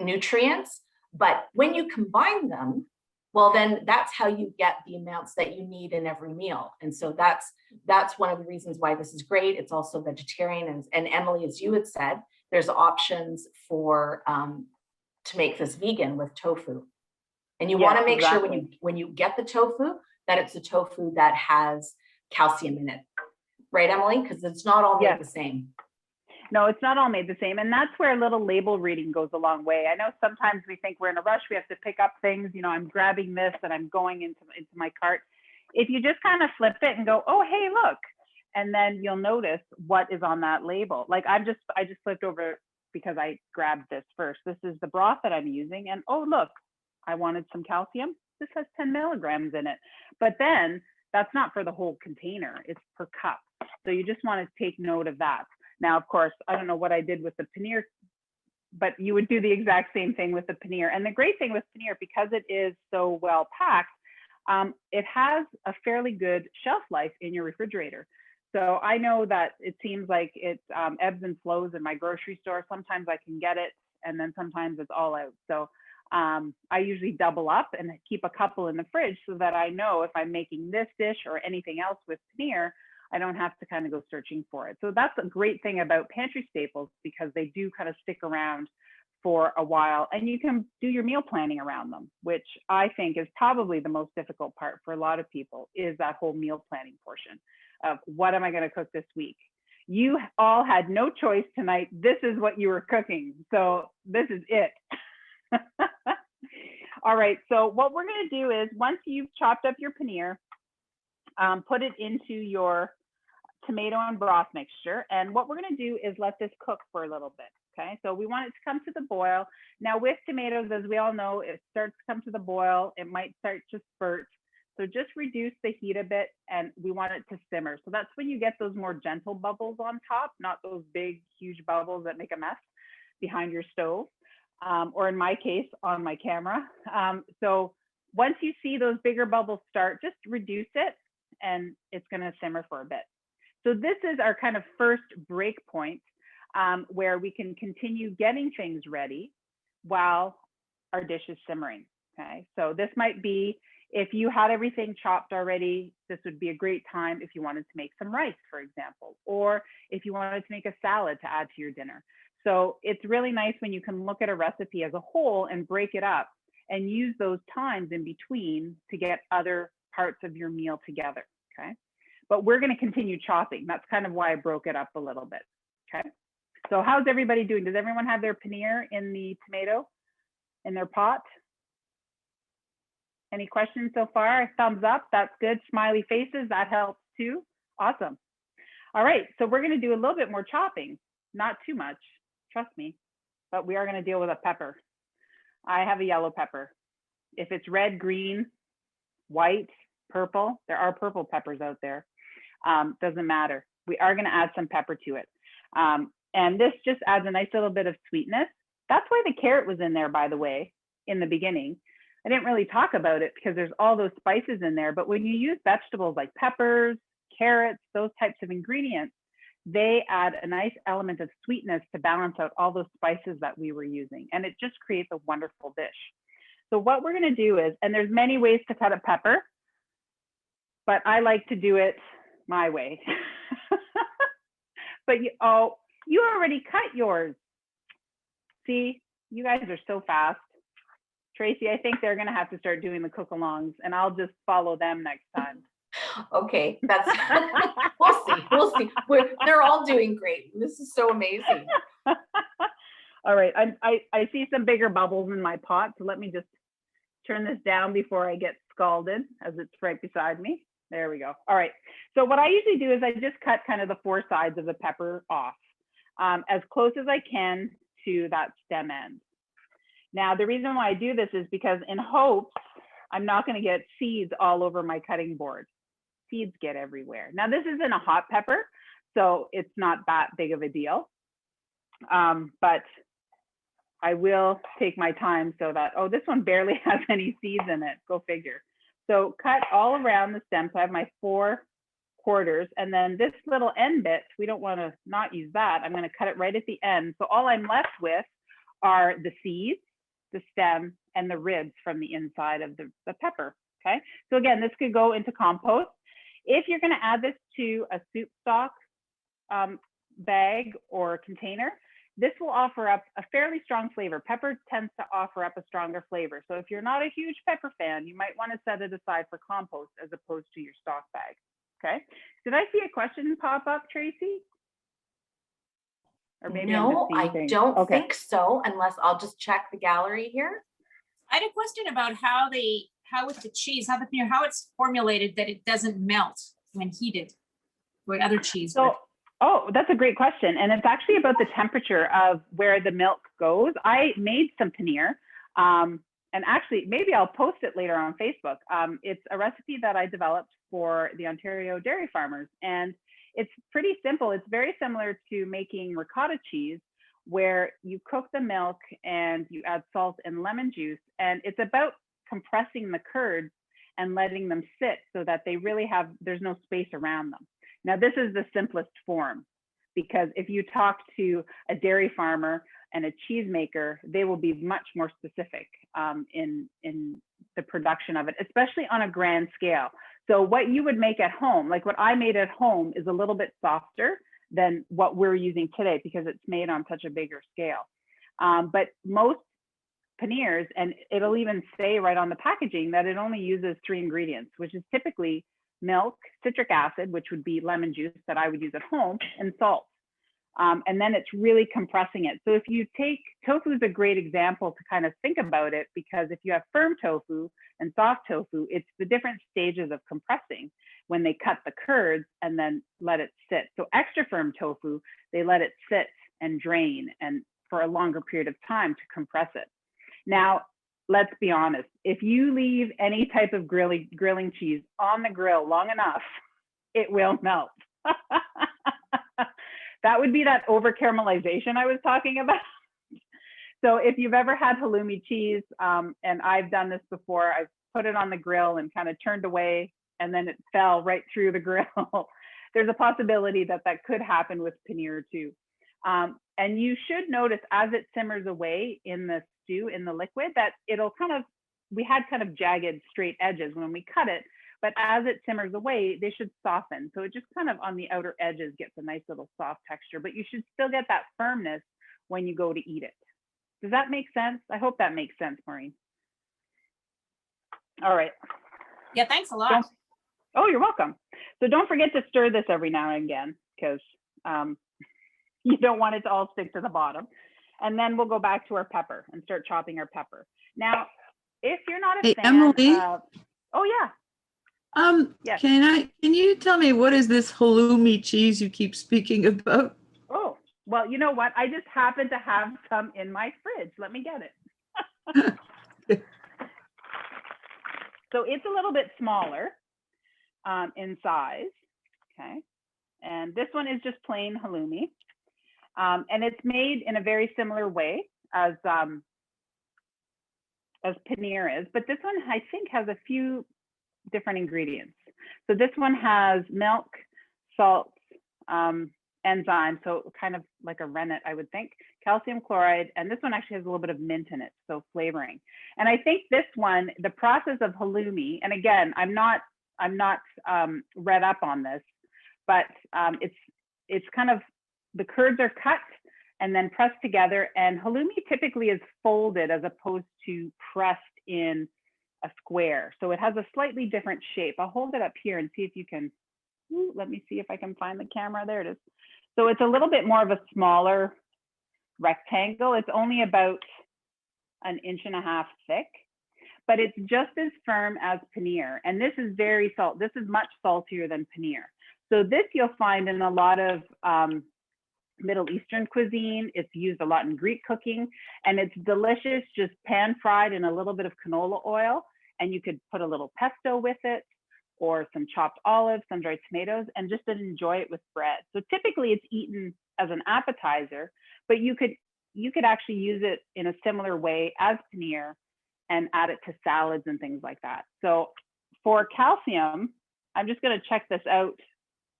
nutrients, but when you combine them, well, then that's how you get the amounts that you need in every meal. And so that's one of the reasons why this is great. It's also vegetarian. And Emily, as you had said, there's options for to make this vegan with tofu. And you want to make sure when you get the tofu, that it's a tofu that has calcium in it. Right, Emily? Because it's not all made the same. No, it's not all made the same. And that's where a little label reading goes a long way. I know sometimes we think we're in a rush, we have to pick up things, you know, I'm grabbing this and I'm going into my cart. If you just kind of flip it and go, oh, hey, look, and then you'll notice what is on that label. Like I just flipped over because I grabbed this first. This is the broth that I'm using. And oh, look, I wanted some calcium. This has 10 milligrams in it. But then that's not for the whole container, it's per cup. So you just want to take note of that. Now, of course, I don't know what I did with the paneer, but you would do the exact same thing with the paneer. And the great thing with paneer, because it is so well packed, it has a fairly good shelf life in your refrigerator. So I know that it seems like it ebbs and flows in my grocery store. Sometimes I can get it, and then sometimes it's all out. So I usually double up and keep a couple in the fridge so that I know if I'm making this dish or anything else with paneer, I don't have to kind of go searching for it. So that's a great thing about pantry staples, because they do kind of stick around for a while, and you can do your meal planning around them, which I think is probably the most difficult part for a lot of people, is that whole meal planning portion of what am I going to cook this week? You all had no choice tonight. This is what you were cooking. So this is it. All right, so what we're going to do is, once you've chopped up your paneer, put it into your tomato and broth mixture. And what we're going to do is let this cook for a little bit. Okay, so we want it to come to the boil. Now with tomatoes, as we all know, it starts to come to the boil. It might start to spurt. So just reduce the heat a bit, and we want it to simmer. So that's when you get those more gentle bubbles on top, not those big, huge bubbles that make a mess behind your stove, or in my case, on my camera. So once you see those bigger bubbles start, just reduce it, and it's going to simmer for a bit. So this is our kind of first break point, where we can continue getting things ready while our dish is simmering. Okay, so this might be, if you had everything chopped already, this would be a great time if you wanted to make some rice, for example, or if you wanted to make a salad to add to your dinner. So it's really nice when you can look at a recipe as a whole and break it up and use those times in between to get other parts of your meal together. Okay, but we're going to continue chopping. That's kind of why I broke it up a little bit. Okay, so how's everybody doing? Does everyone have their paneer in the tomato in their pot? Any questions so far? Thumbs up, that's good. Smiley faces, that helps too. Awesome. All right, so we're going to do a little bit more chopping. Not too much, trust me, but we are going to deal with a pepper. I have a yellow pepper. If it's red, green, white, purple, there are purple peppers out there. Doesn't matter. We are going to add some pepper to it. And this just adds a nice little bit of sweetness. That's why the carrot was in there, by the way, in the beginning. I didn't really talk about it because there's all those spices in there, but when you use vegetables like peppers, carrots, those types of ingredients, they add a nice element of sweetness to balance out all those spices that we were using. And it just creates a wonderful dish. So what we're going to do is, and there's many ways to cut a pepper, but I like to do it my way. But you already cut yours. See, you guys are so fast. Tracie, I think they're going to have to start doing the cook-alongs, and I'll just follow them next time. Okay, that's we'll see. They're all doing great. This is so amazing. All right, I see some bigger bubbles in my pot, so let me just turn this down before I get scalded, as it's right beside me. There we go. All right, so what I usually do is I just cut kind of the four sides of the pepper off, as close as I can to that stem end. Now, the reason why I do this is because in hopes I'm not going to get seeds all over my cutting board. Seeds get everywhere. Now, this isn't a hot pepper, so it's not that big of a deal. But I will take my time so that, oh, this one barely has any seeds in it. Go figure. So cut all around the stem. So I have my 4 quarters, and then this little end bit, we don't want to not use that. I'm going to cut it right at the end. So all I'm left with are the seeds the stem, and the ribs from the inside of the pepper, okay? So again, this could go into compost. If you're gonna add this to a soup stock bag or container, this will offer up a fairly strong flavor. Pepper tends to offer up a stronger flavor. So if you're not a huge pepper fan, you might wanna set it aside for compost as opposed to your stock bag, okay? Did I see a question pop up, Tracie? Or maybe I'm just No, seeing I things. don't Okay. think so, unless I'll just check the gallery here. I had a question about how with the cheese, how it's formulated that it doesn't melt when heated, where other cheese would. So, oh, that's a great question. And it's actually about the temperature of where the milk goes. I made some paneer. And actually, maybe I'll post it later on Facebook. It's a recipe that I developed for the Ontario dairy farmers. And it's pretty simple. It's very similar to making ricotta cheese, where you cook the milk and you add salt and lemon juice. And it's about compressing the curds and letting them sit so that they really there's no space around them. Now, this is the simplest form, because if you talk to a dairy farmer and a cheesemaker, they will be much more specific in the production of it, especially on a grand scale. So what you would make at home, like what I made at home, is a little bit softer than what we're using today because it's made on such a bigger scale. But most paneers, and it'll even say right on the packaging that it only uses 3 ingredients, which is typically milk, citric acid, which would be lemon juice that I would use at home, and salt. And then it's really compressing it. So if you take, tofu is a great example to kind of think about it, because if you have firm tofu and soft tofu, it's the different stages of compressing when they cut the curds and then let it sit. So extra firm tofu, they let it sit and drain and for a longer period of time to compress it. Now, let's be honest, if you leave any type of grilling cheese on the grill long enough, it will melt. That would be that over caramelization I was talking about. So if you've ever had halloumi cheese, and I've done this before, I've put it on the grill and kind of turned away and then it fell right through the grill. There's a possibility that that could happen with paneer too. And you should notice as it simmers away in the stew, in the liquid, that it'll kind of, we had kind of jagged straight edges when we cut it, but as it simmers away, they should soften. So it just kind of on the outer edges gets a nice little soft texture, but you should still get that firmness when you go to eat it. Does that make sense? I hope that makes sense, Maureen. All right. Yeah, thanks a lot. Oh, you're welcome. So don't forget to stir this every now and again, because you don't want it to all stick to the bottom. And then we'll go back to our pepper and start chopping our pepper. Now, if you're not a fan Emily? of, oh yeah. Yes. Can you tell me what is this halloumi cheese you keep speaking about? Oh, well, you know what? I just happen to have some in my fridge. Let me get it. So it's a little bit smaller in size, okay? And this one is just plain halloumi. And it's made in a very similar way as paneer is, but this one I think has a few different ingredients. So this one has milk, salt, enzyme, so kind of like a rennet, I would think, calcium chloride, and this one actually has a little bit of mint in it, so flavoring. And I think this one, the process of halloumi, and again, I'm not read up on this, but it's kind of, the curds are cut and then pressed together, and halloumi typically is folded as opposed to pressed in a square. So it has a slightly different shape. I'll hold it up here and see if you can, let me see if I can find the camera. There it is. So it's a little bit more of a smaller rectangle. It's only about 1.5 inches thick, but it's just as firm as paneer. And this is very this is much saltier than paneer. So this you'll find in a lot of Middle Eastern cuisine. It's used a lot in Greek cooking, and it's delicious, just pan fried in a little bit of canola oil. And you could put a little pesto with it, or some chopped olives, some dried tomatoes, and just enjoy it with bread. So typically it's eaten as an appetizer, but you could actually use it in a similar way as paneer and add it to salads and things like that. So for calcium, I'm just gonna check this out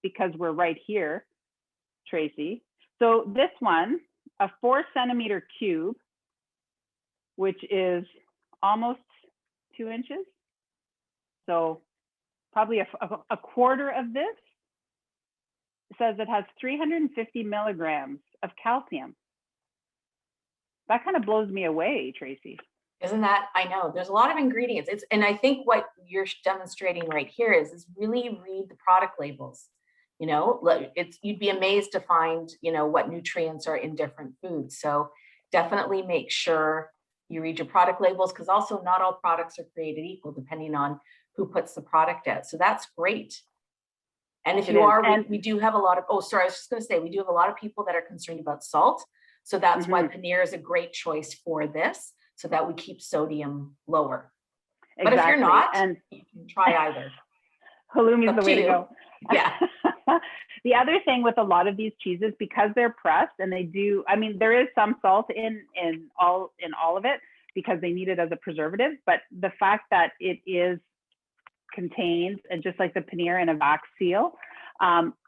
because we're right here, Tracie. So this one, a 4 centimeter cube which is almost 2 inches. So probably a quarter of this. It says it has 350 milligrams of calcium. That kind of blows me away, Tracie. Isn't that, I know, there's a lot of ingredients. And I think what you're demonstrating right here is really read the product labels. You know, you'd be amazed to find, you know, what nutrients are in different foods. So definitely make sure you read your product labels, because also not all products are created equal depending on who puts the product out. So that's great. And if you are, we do have a lot of, oh, sorry, I was just going to say, we do have a lot of people that are concerned about salt. So that's why Paneer is a great choice for this, so that we keep sodium lower. Exactly. But if you're not, and you can try either. Halloumi is the way to go. Yeah. The other thing with a lot of these cheeses, because they're pressed and they do, I mean, there is some salt in all of it because they need it as a preservative, but the fact that it is contained, and just like the Paneer in a wax seal,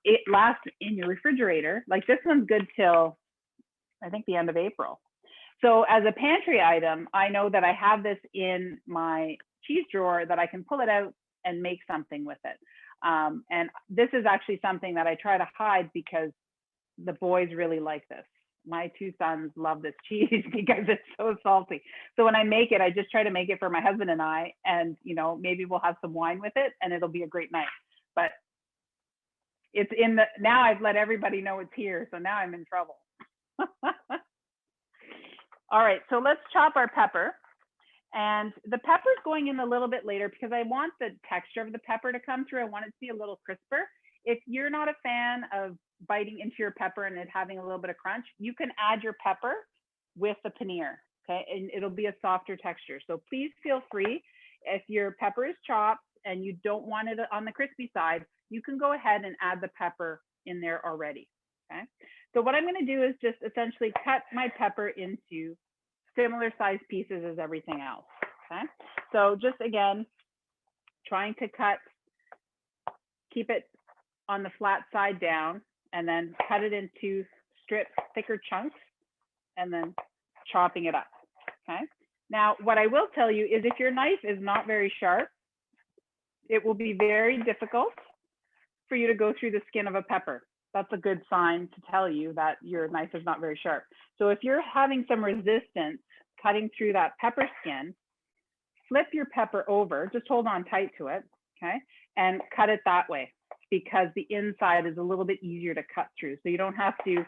it lasts in your refrigerator. Like this one's good till, I think, the end of April. So as a pantry item, I know that I have this in my cheese drawer that I can pull it out and make something with it. And this is actually something that I try to hide because the boys really like this. My 2 sons love this cheese because it's so salty. So when I make it, I just try to make it for my husband and I, and you know, maybe we'll have some wine with it and it'll be a great night. But it's in the, now I've let everybody know it's here. So now I'm in trouble. All right, so let's chop our pepper. And the pepper's going in a little bit later because I want the texture of the pepper to come through. I want it to be a little crisper. If you're not a fan of biting into your pepper and it having a little bit of crunch, you can add your pepper with the Paneer, okay? And it'll be a softer texture. So please feel free. If your pepper is chopped and you don't want it on the crispy side, you can go ahead and add the pepper in there already, okay? So what I'm gonna do is just essentially cut my pepper into similar sized pieces as everything else, okay? So just again, trying to cut, keep it on the flat side down, and then cut it into strips, thicker chunks, and then chopping it up, okay? Now, what I will tell you is if your knife is not very sharp, it will be very difficult for you to go through the skin of a pepper. That's a good sign to tell you that your knife is not very sharp. So if you're having some resistance cutting through that pepper skin, flip your pepper over, just hold on tight to it, okay? And cut it that way, because the inside is a little bit easier to cut through. So you don't have to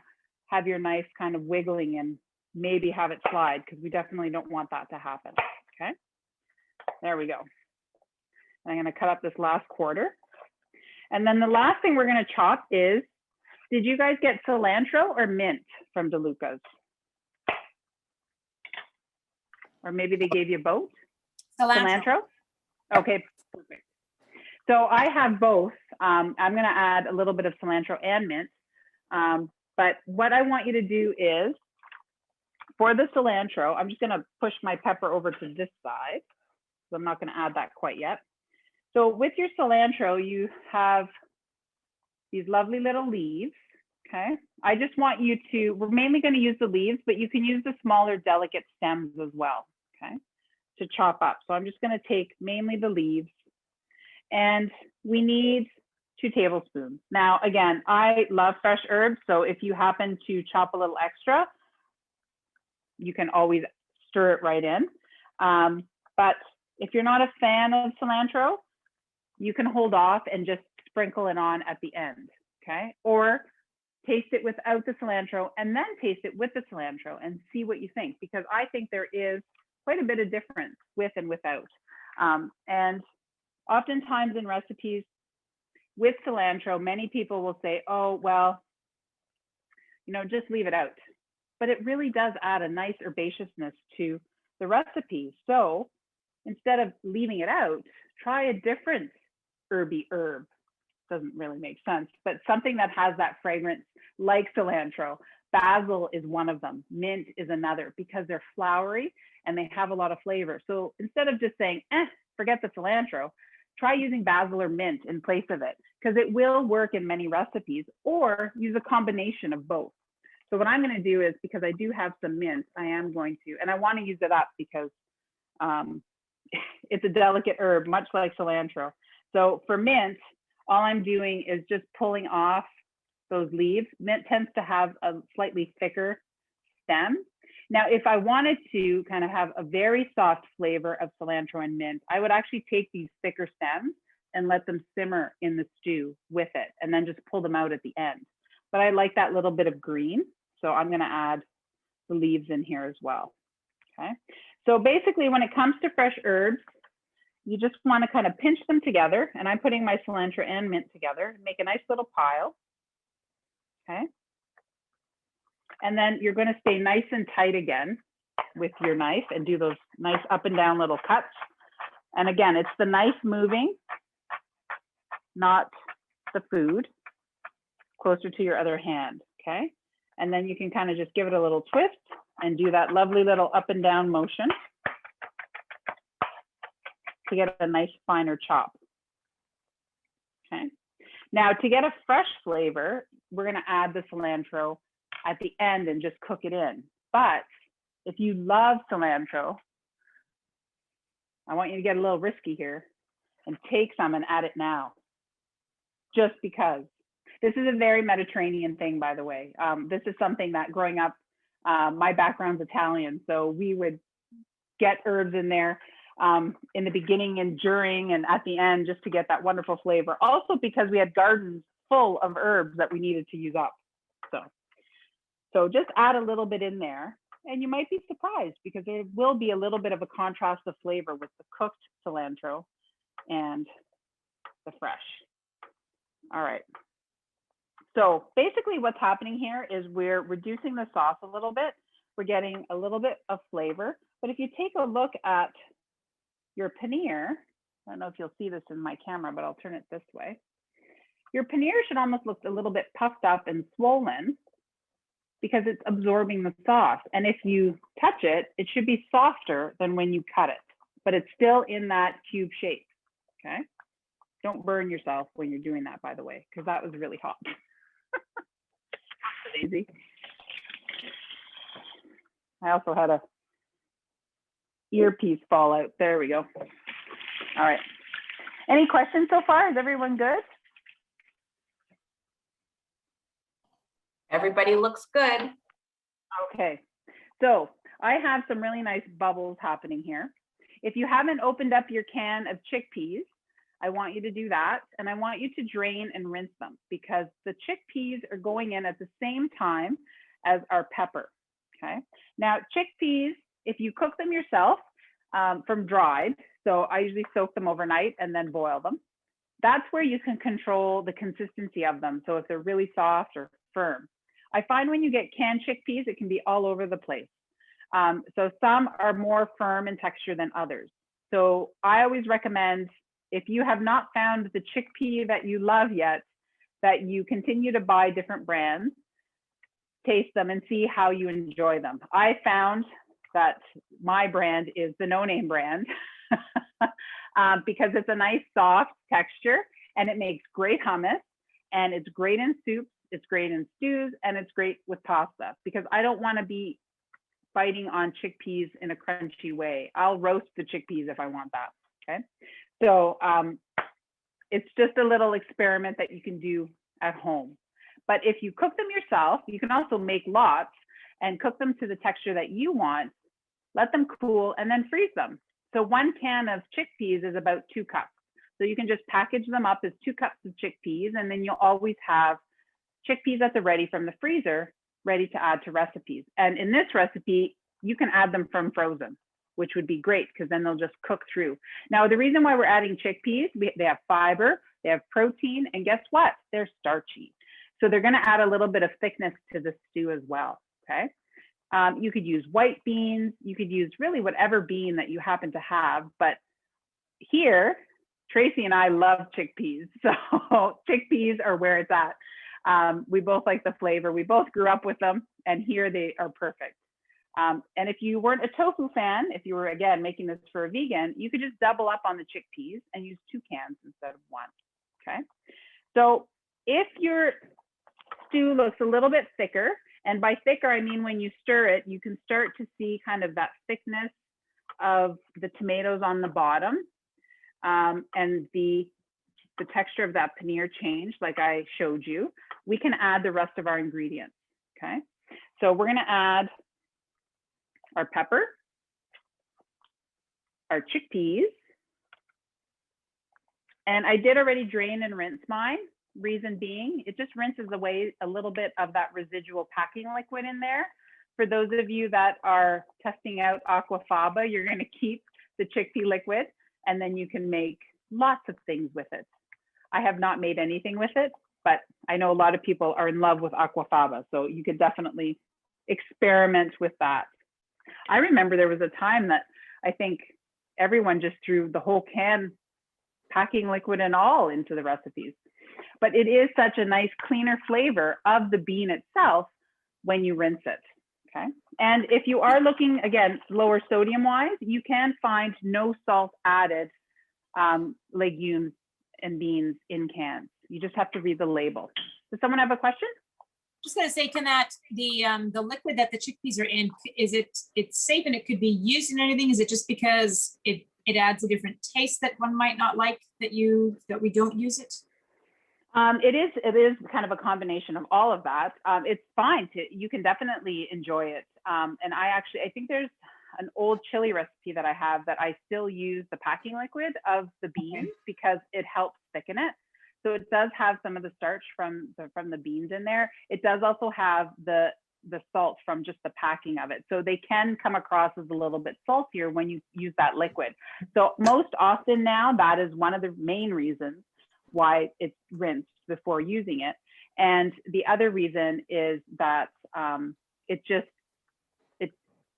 have your knife kind of wiggling and maybe have it slide, because we definitely don't want that to happen, okay? There we go. And I'm gonna cut up this last quarter. And then the last thing we're gonna chop is, did you guys get cilantro or mint from DeLuca's? Or maybe they gave you both? Cilantro? Okay, perfect. So I have both. I'm gonna add a little bit of cilantro and mint. But what I want you to do is, for the cilantro, I'm just gonna push my pepper over to this side. So I'm not gonna add that quite yet. So with your cilantro, you have these lovely little leaves, okay? I just want you to, we're mainly gonna use the leaves, but you can use the smaller, delicate stems as well, okay? To chop up. So I'm just gonna take mainly the leaves, and we need 2 tablespoons. Now, again, I love fresh herbs, so if you happen to chop a little extra, you can always stir it right in. But if you're not a fan of cilantro, you can hold off and just sprinkle it on at the end, okay? Or taste it without the cilantro and then taste it with the cilantro and see what you think, because I think there is quite a bit of difference with and without. And oftentimes in recipes with cilantro, many people will say, oh, well, you know, just leave it out. But it really does add a nice herbaceousness to the recipe. So instead of leaving it out, try a different herby herb. Doesn't really make sense, but something that has that fragrance like cilantro. Basil is one of them. Mint is another, because they're flowery and they have a lot of flavor. So instead of just saying, forget the cilantro, try using basil or mint in place of it, because it will work in many recipes, or use a combination of both. So what I'm going to do is, because I do have some mint, I am going to, and I want to use it up because it's a delicate herb, much like cilantro. So for mint, all I'm doing is just pulling off those leaves. Mint tends to have a slightly thicker stem. Now, if I wanted to kind of have a very soft flavor of cilantro and mint, I would actually take these thicker stems and let them simmer in the stew with it, and then just pull them out at the end. But I like that little bit of green, so I'm going to add the leaves in here as well. Okay. So basically, when it comes to fresh herbs, you just want to kind of pinch them together, and I'm putting my cilantro and mint together, make a nice little pile. Okay. And then you're going to stay nice and tight again with your knife and do those nice up and down little cuts. And again, it's the knife moving, not the food, closer to your other hand. Okay. And then you can kind of just give it a little twist and do that lovely little up and down motion to get a nice finer chop. Okay. Now, to get a fresh flavor, we're going to add the cilantro at the end and just cook it in. But if you love cilantro, I want you to get a little risky here and take some and add it now, just because. This is a very Mediterranean thing, by the way. This is something that growing up, my background's Italian, so we would get herbs in there in the beginning and during and at the end, just to get that wonderful flavor. Also because we had gardens full of herbs that we needed to use up. So just add a little bit in there, and you might be surprised because there will be a little bit of a contrast of flavor with the cooked cilantro and the fresh. All right. So basically what's happening here is we're reducing the sauce a little bit. We're getting a little bit of flavor. But if you take a look at your paneer, I don't know if you'll see this in my camera, but I'll turn it this way. Your paneer should almost look a little bit puffed up and swollen because it's absorbing the sauce. And if you touch it, it should be softer than when you cut it, but it's still in that cube shape, okay? Don't burn yourself when you're doing that, by the way, because that was really hot. Easy. I also had a earpiece fall out. There we go. All right. Any questions so far? Is everyone good? Everybody looks good. Okay. So I have some really nice bubbles happening here. If you haven't opened up your can of chickpeas, I want you to do that. And I want you to drain and rinse them because the chickpeas are going in at the same time as our pepper. Okay. Now, chickpeas, if you cook them yourself from dried, so I usually soak them overnight and then boil them. That's where you can control the consistency of them. So if they're really soft or firm. I find when you get canned chickpeas, it can be all over the place. So some are more firm in texture than others. So I always recommend, if you have not found the chickpea that you love yet, that you continue to buy different brands, taste them and see how you enjoy them. I found that my brand is the no-name brand because it's a nice soft texture and it makes great hummus and it's great in soups, it's great in stews, and it's great with pasta because I don't want to be biting on chickpeas in a crunchy way. I'll roast the chickpeas if I want that, okay? So it's just a little experiment that you can do at home. But if you cook them yourself, you can also make lots and cook them to the texture that you want, let them cool, and then freeze them. So 1 can of chickpeas is about 2 cups. So you can just package them up as 2 cups of chickpeas, and then you'll always have chickpeas at the ready from the freezer, ready to add to recipes. And in this recipe, you can add them from frozen, which would be great because then they'll just cook through. Now, the reason why we're adding chickpeas, they have fiber, they have protein, and guess what? They're starchy. So they're gonna add a little bit of thickness to the stew as well, okay? You could use white beans, you could use really whatever bean that you happen to have, but here, Tracie and I love chickpeas, so chickpeas are where it's at. We both like the flavor, we both grew up with them, and here they are perfect. And if you weren't a tofu fan, if you were, again, making this for a vegan, you could just double up on the chickpeas and use 2 cans instead of 1, okay? So if your stew looks a little bit thicker And by thicker, I mean when you stir it, you can start to see kind of that thickness of the tomatoes on the bottom, and the texture of that paneer change, like I showed you. We can add the rest of our ingredients, okay? So we're gonna add our pepper, our chickpeas, and I did already drain and rinse mine. Reason being, it just rinses away a little bit of that residual packing liquid in there. For those of you that are testing out aquafaba, you're going to keep the chickpea liquid, and then you can make lots of things with it. I have not made anything with it, but I know a lot of people are in love with aquafaba, so you could definitely experiment with that. I remember there was a time that I think everyone just threw the whole can, packing liquid and all, into the recipes. But it is such a nice, cleaner flavor of the bean itself when you rinse it, okay? And if you are looking, again, lower sodium wise, you can find no salt added legumes and beans in cans. You just have to read the label. Does someone have a question? Just gonna say, can that, the liquid that the chickpeas are in, it's safe and it could be used in anything? Is it just because it adds a different taste that one might not like that we don't use it? It is kind of a combination of all of that. It's fine you can definitely enjoy it. And I think there's an old chili recipe that I have that I still use the packing liquid of the beans because it helps thicken it. So it does have some of the starch from the beans in there. It does also have the salt from just the packing of it. So they can come across as a little bit saltier when you use that liquid. So most often now, that is one of the main reasons why it's rinsed before using it. And the other reason is that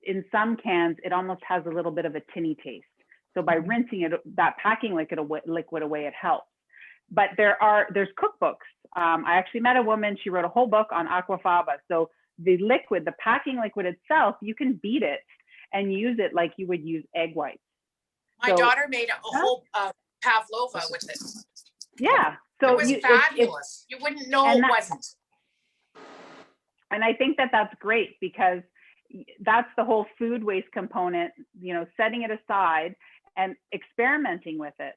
in some cans, it almost has a little bit of a tinny taste. So by rinsing it, that packing liquid away, it helps. But there's cookbooks. I actually met a woman, she wrote a whole book on aquafaba. So the liquid, the packing liquid itself, you can beat it and use it like you would use egg whites. My daughter made a whole pavlova with it. Yeah. So it was fabulous. You wouldn't know it wasn't. And I think that that's great because that's the whole food waste component, setting it aside and experimenting with it.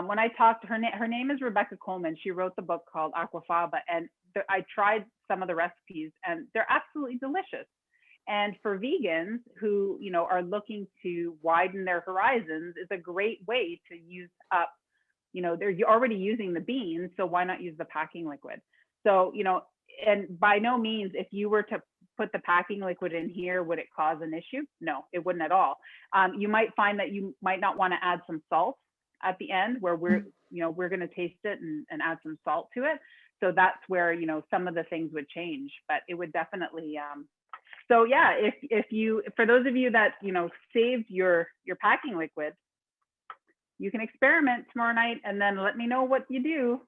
When I talked to her name is Rebecca Coleman. She wrote the book called Aquafaba, and I tried some of the recipes and they're absolutely delicious. And for vegans who, are looking to widen their horizons, it's a great way to use up, they're already using the beans, so why not use the packing liquid? So, and by no means, if you were to put the packing liquid in here, would it cause an issue? No, it wouldn't at all. You might find that you might not want to add some salt at the end where we're going to taste it and add some salt to it. So that's where, some of the things would change, but it would definitely, so yeah, for those of you that, saved your packing liquid, you can experiment tomorrow night and then let me know what you do,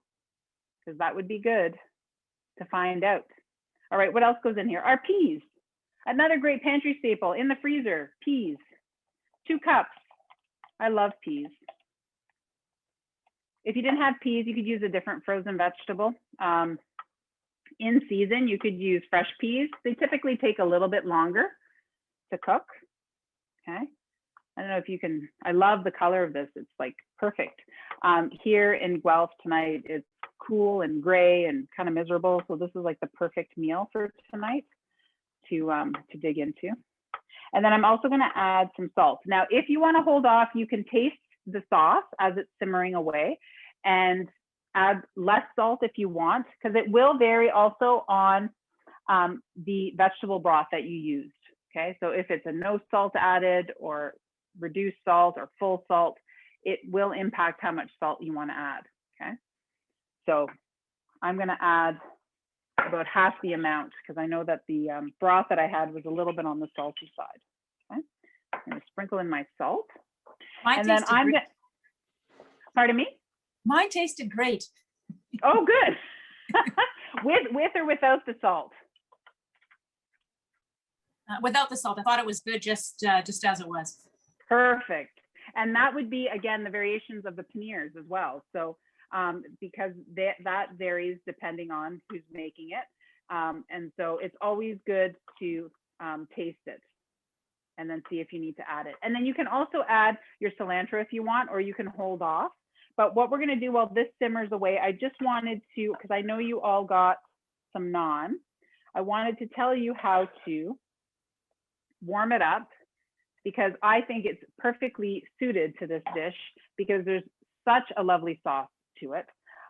because that would be good to find out. All right, what else goes in here? Our peas, another great pantry staple in the freezer, peas, 2 cups. I love peas. If you didn't have peas, you could use a different frozen vegetable. In season, you could use fresh peas. They typically take a little bit longer to cook, okay? I don't know if you can, I love the color of this. It's like perfect. Here in Guelph tonight, it's cool and gray and kind of miserable. So this is like the perfect meal for tonight to dig into. And then I'm also gonna add some salt. Now, if you wanna hold off, you can taste the sauce as it's simmering away and add less salt if you want, because it will vary also on the vegetable broth that you used, okay? So if it's a no salt added or reduced salt or full salt, it will impact how much salt you want to add, okay? So I'm going to add about half the amount because I know that the broth that I had was a little bit on the salty side, okay? I'm going to sprinkle in my salt. And then I'm going to, pardon me? Mine tasted great. Oh, good. with or without the salt? Without the salt. I thought it was good just as it was. Perfect. And that would be, again, the variations of the paneers as well. So because that varies depending on who's making it. And so it's always good to taste it and then see if you need to add it. And then you can also add your cilantro if you want, or you can hold off. But what we're gonna do while this simmers away, I just wanted to, because I know you all got some naan, I wanted to tell you how to warm it up, because I think it's perfectly suited to this dish because there's such a lovely sauce to it.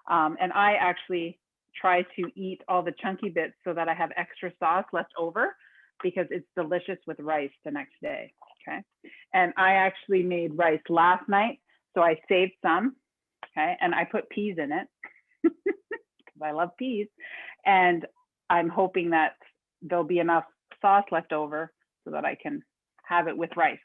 And I actually try to eat all the chunky bits so that I have extra sauce left over, because it's delicious with rice the next day, okay? And I actually made rice last night, so I saved some, okay? And I put peas in it, because I love peas. And I'm hoping that there'll be enough sauce left over so that I can have it with rice.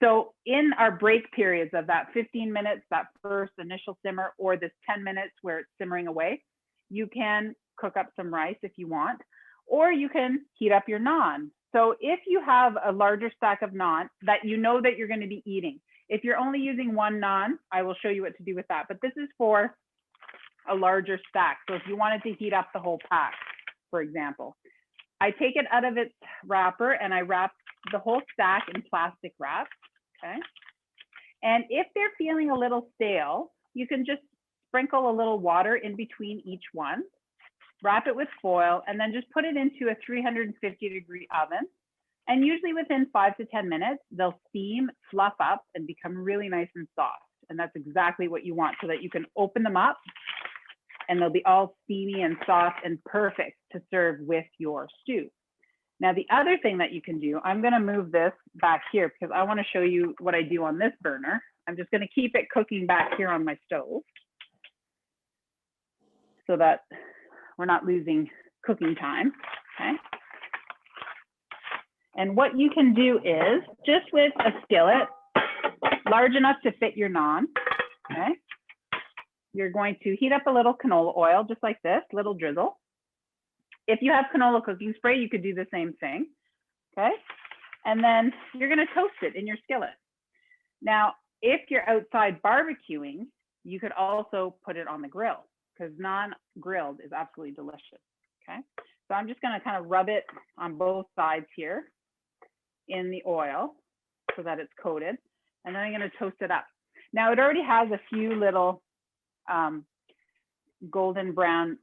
So in our break periods of that 15 minutes, that first initial simmer, or this 10 minutes where it's simmering away, you can cook up some rice if you want, or you can heat up your naan. So if you have a larger stack of naan that you know that you're going to be eating, if you're only using one naan, I will show you what to do with that. But this is for a larger stack. So if you wanted to heat up the whole pack, for example, I take it out of its wrapper and I wrap the whole stack in plastic wrap, okay? And if they're feeling a little stale, you can just sprinkle a little water in between each one, wrap it with foil, and then just put it into a 350-degree oven. And usually within 5 to 10 minutes, they'll steam, fluff up, and become really nice and soft. And that's exactly what you want, so that you can open them up and they'll be all steamy and soft and perfect to serve with your stew. Now, the other thing that you can do, I'm going to move this back here because I want to show you what I do on this burner. I'm just going to keep it cooking back here on my stove so that we're not losing cooking time, okay? And what you can do is, just with a skillet large enough to fit your naan, okay? You're going to heat up a little canola oil, just like this, little drizzle. If you have canola cooking spray, you could do the same thing, okay? And then you're gonna toast it in your skillet. Now, if you're outside barbecuing, you could also put it on the grill, because non-grilled is absolutely delicious, okay? So I'm just gonna kind of rub it on both sides here in the oil so that it's coated, and then I'm gonna toast it up. Now, it already has a few little golden brown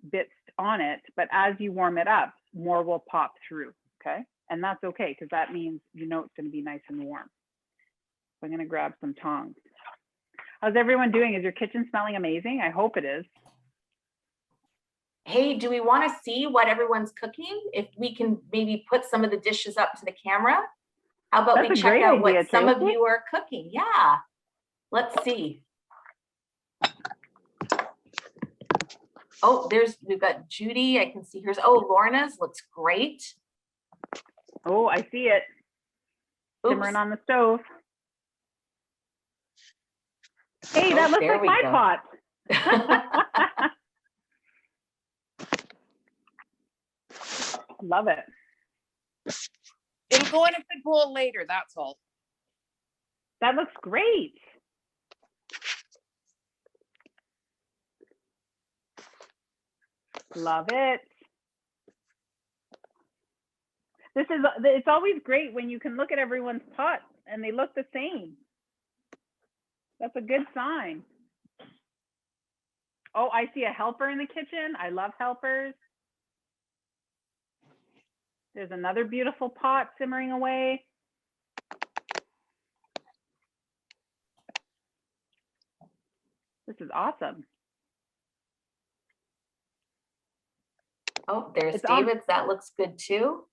bits on it, but as you warm it up, more will pop through, okay? And that's okay, because that means you know it's gonna be nice and warm. So I'm gonna grab some tongs. How's everyone doing? Is your kitchen smelling amazing? I hope it is. Hey, do we want to see what everyone's cooking? If we can maybe put some of the dishes up to the camera? How about we check out what some of you are cooking? Yeah, let's see. Oh, we've got Judy. I can see hers. Oh, Lorna's looks great. Oh, I see it. Simmering on the stove. Hey, that looks like my pot. Love it. It'll go in a good bowl later, that's all. That looks great. Love it. It's always great when you can look at everyone's pots and they look the same. That's a good sign. Oh, I see a helper in the kitchen. I love helpers. There's another beautiful pot simmering away. This is awesome. Oh, there's David's. That looks good too.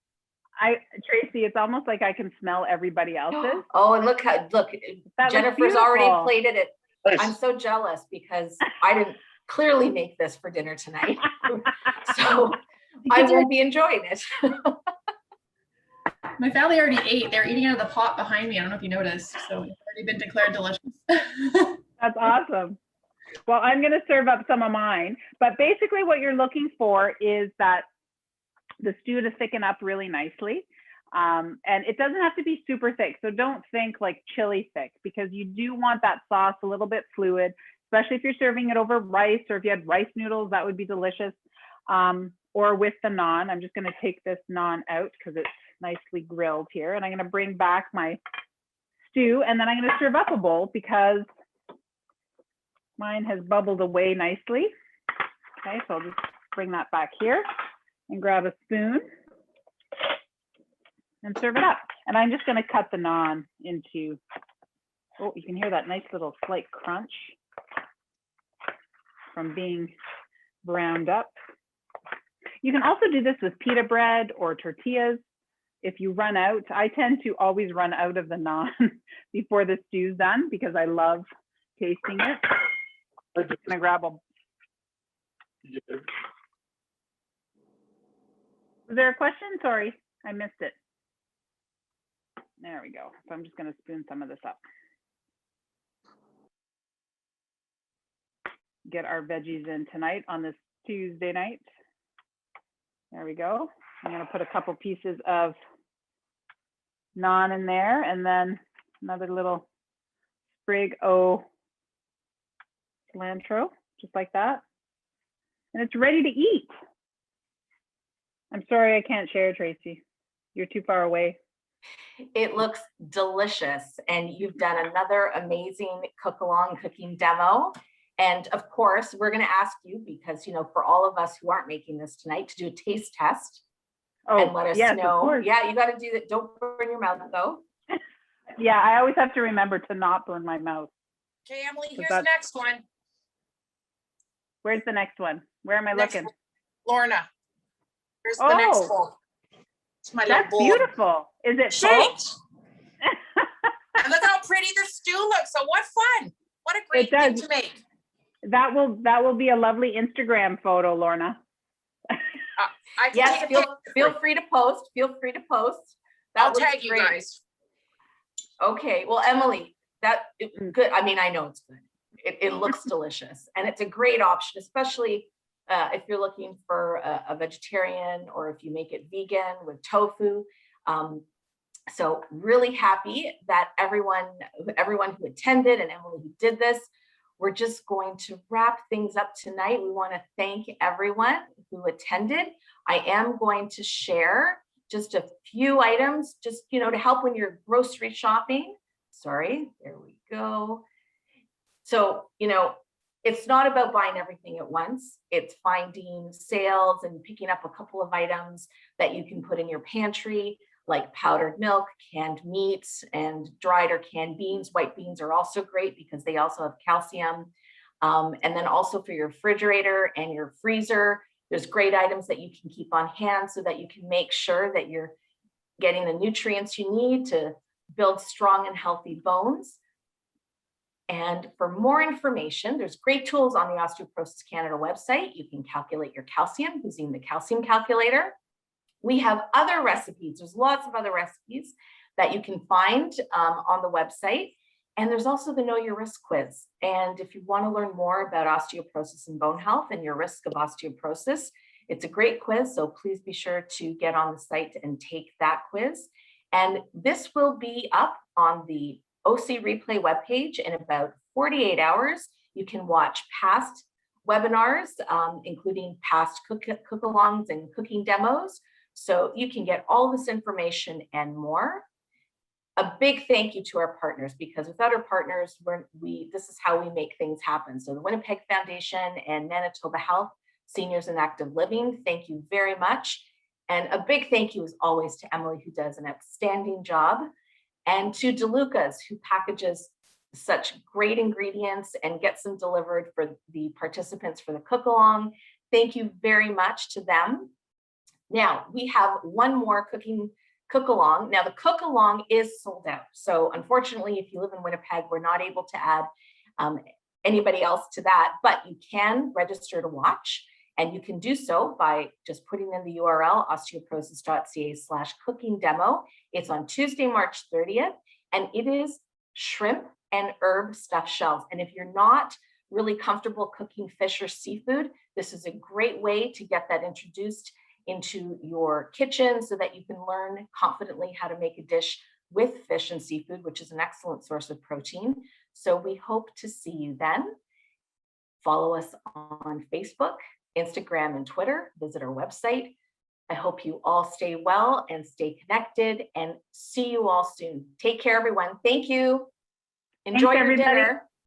Tracie, it's almost like I can smell everybody else's. Oh, and look, Jennifer's already plated it. Nice. I'm so jealous because I didn't clearly make this for dinner tonight. So I won't be enjoying it. My family already ate. They're eating out of the pot behind me. I don't know if you noticed. So it's already been declared delicious. That's awesome. Well, I'm going to serve up some of mine. But basically what you're looking for is that the stew to thicken up really nicely. And it doesn't have to be super thick. So don't think like chili thick, because you do want that sauce a little bit fluid, especially if you're serving it over rice, or if you had rice noodles, that would be delicious. or with the naan. I'm just going to take this naan out because it's nicely grilled here, and I'm going to bring back my stew, and then I'm going to serve up a bowl because mine has bubbled away nicely. Okay, so I'll just bring that back here and grab a spoon and serve it up. And I'm just going to cut the naan into, oh, you can hear that nice little slight crunch from being browned up. You can also do this with pita bread or tortillas. If you run out, I tend to always run out of the naan before the stew's done because I love tasting it. I'm just gonna grab a. Was there a question? Sorry, I missed it. There we go. So I'm just gonna spoon some of this up. Get our veggies in tonight on this Tuesday night. There we go. I'm gonna put a couple pieces of naan in there and then another little sprig of cilantro, just like that. And it's ready to eat. I'm sorry I can't share, Tracie. You're too far away. It looks delicious, and you've done another amazing cook-along cooking demo. And of course, we're going to ask you, because, you know, for all of us who aren't making this tonight, to do a taste test and let us know. Yeah, you got to do that. Don't burn your mouth, though. Yeah, I always have to remember to not burn my mouth. Okay, Emily, here's the next one. Where's the next one? Where am I looking? Lorna, here's the next bowl. It's my little bowl. That's beautiful. Is it full? And look how pretty the stew looks. So what fun. What a great thing to make. That will be a lovely Instagram photo, Lorna. Yes, feel free to post. Feel free to post. I'll tag you guys. Okay, well, Emily, good. I mean, I know it's good. It looks delicious, and it's a great option, especially if you're looking for a vegetarian, or if you make it vegan with tofu. So really happy that everyone who attended and Emily who did this. We're just going to wrap things up tonight. We want to thank everyone who attended. I am going to share just a few items, just, you know, to help when you're grocery shopping. Sorry, there we go. So, you know, it's not about buying everything at once. It's finding sales and picking up a couple of items that you can put in your pantry, like powdered milk, canned meats, and dried or canned beans. White beans are also great because they also have calcium. And then also for your refrigerator and your freezer, there's great items that you can keep on hand so that you can make sure that you're getting the nutrients you need to build strong and healthy bones. And for more information, there's great tools on the Osteoporosis Canada website. You can calculate your calcium using the calcium calculator. We have other recipes. There's lots of other recipes that you can find on the website. And there's also the Know Your Risk quiz. And if you want to learn more about osteoporosis and bone health and your risk of osteoporosis, it's a great quiz. So please be sure to get on the site and take that quiz. And this will be up on the OC Replay webpage in about 48 hours. You can watch past webinars, including past cook-alongs and cooking demos. So you can get all this information and more. A big thank you to our partners, because without our partners, this is how we make things happen. So the Winnipeg Foundation and Manitoba Health Seniors and Active Living, thank you very much. And a big thank you as always to Emily, who does an outstanding job, and to DeLuca's, who packages such great ingredients and gets them delivered for the participants for the cook-along. Thank you very much to them. Now, we have one more cook-along. Now, the cook-along is sold out. So unfortunately, if you live in Winnipeg, we're not able to add anybody else to that, but you can register to watch. And you can do so by just putting in the URL osteoporosis.ca/cooking demo. It's on Tuesday, March 30th, and it is shrimp and herb stuffed shells. And if you're not really comfortable cooking fish or seafood, this is a great way to get that introduced into your kitchen so that you can learn confidently how to make a dish with fish and seafood, which is an excellent source of protein. So we hope to see you then. Follow us on Facebook, Instagram, and Twitter. Visit our website. I hope you all stay well and stay connected, and see you all soon. Take care, everyone. Thank you. Enjoy your everybody. dinner.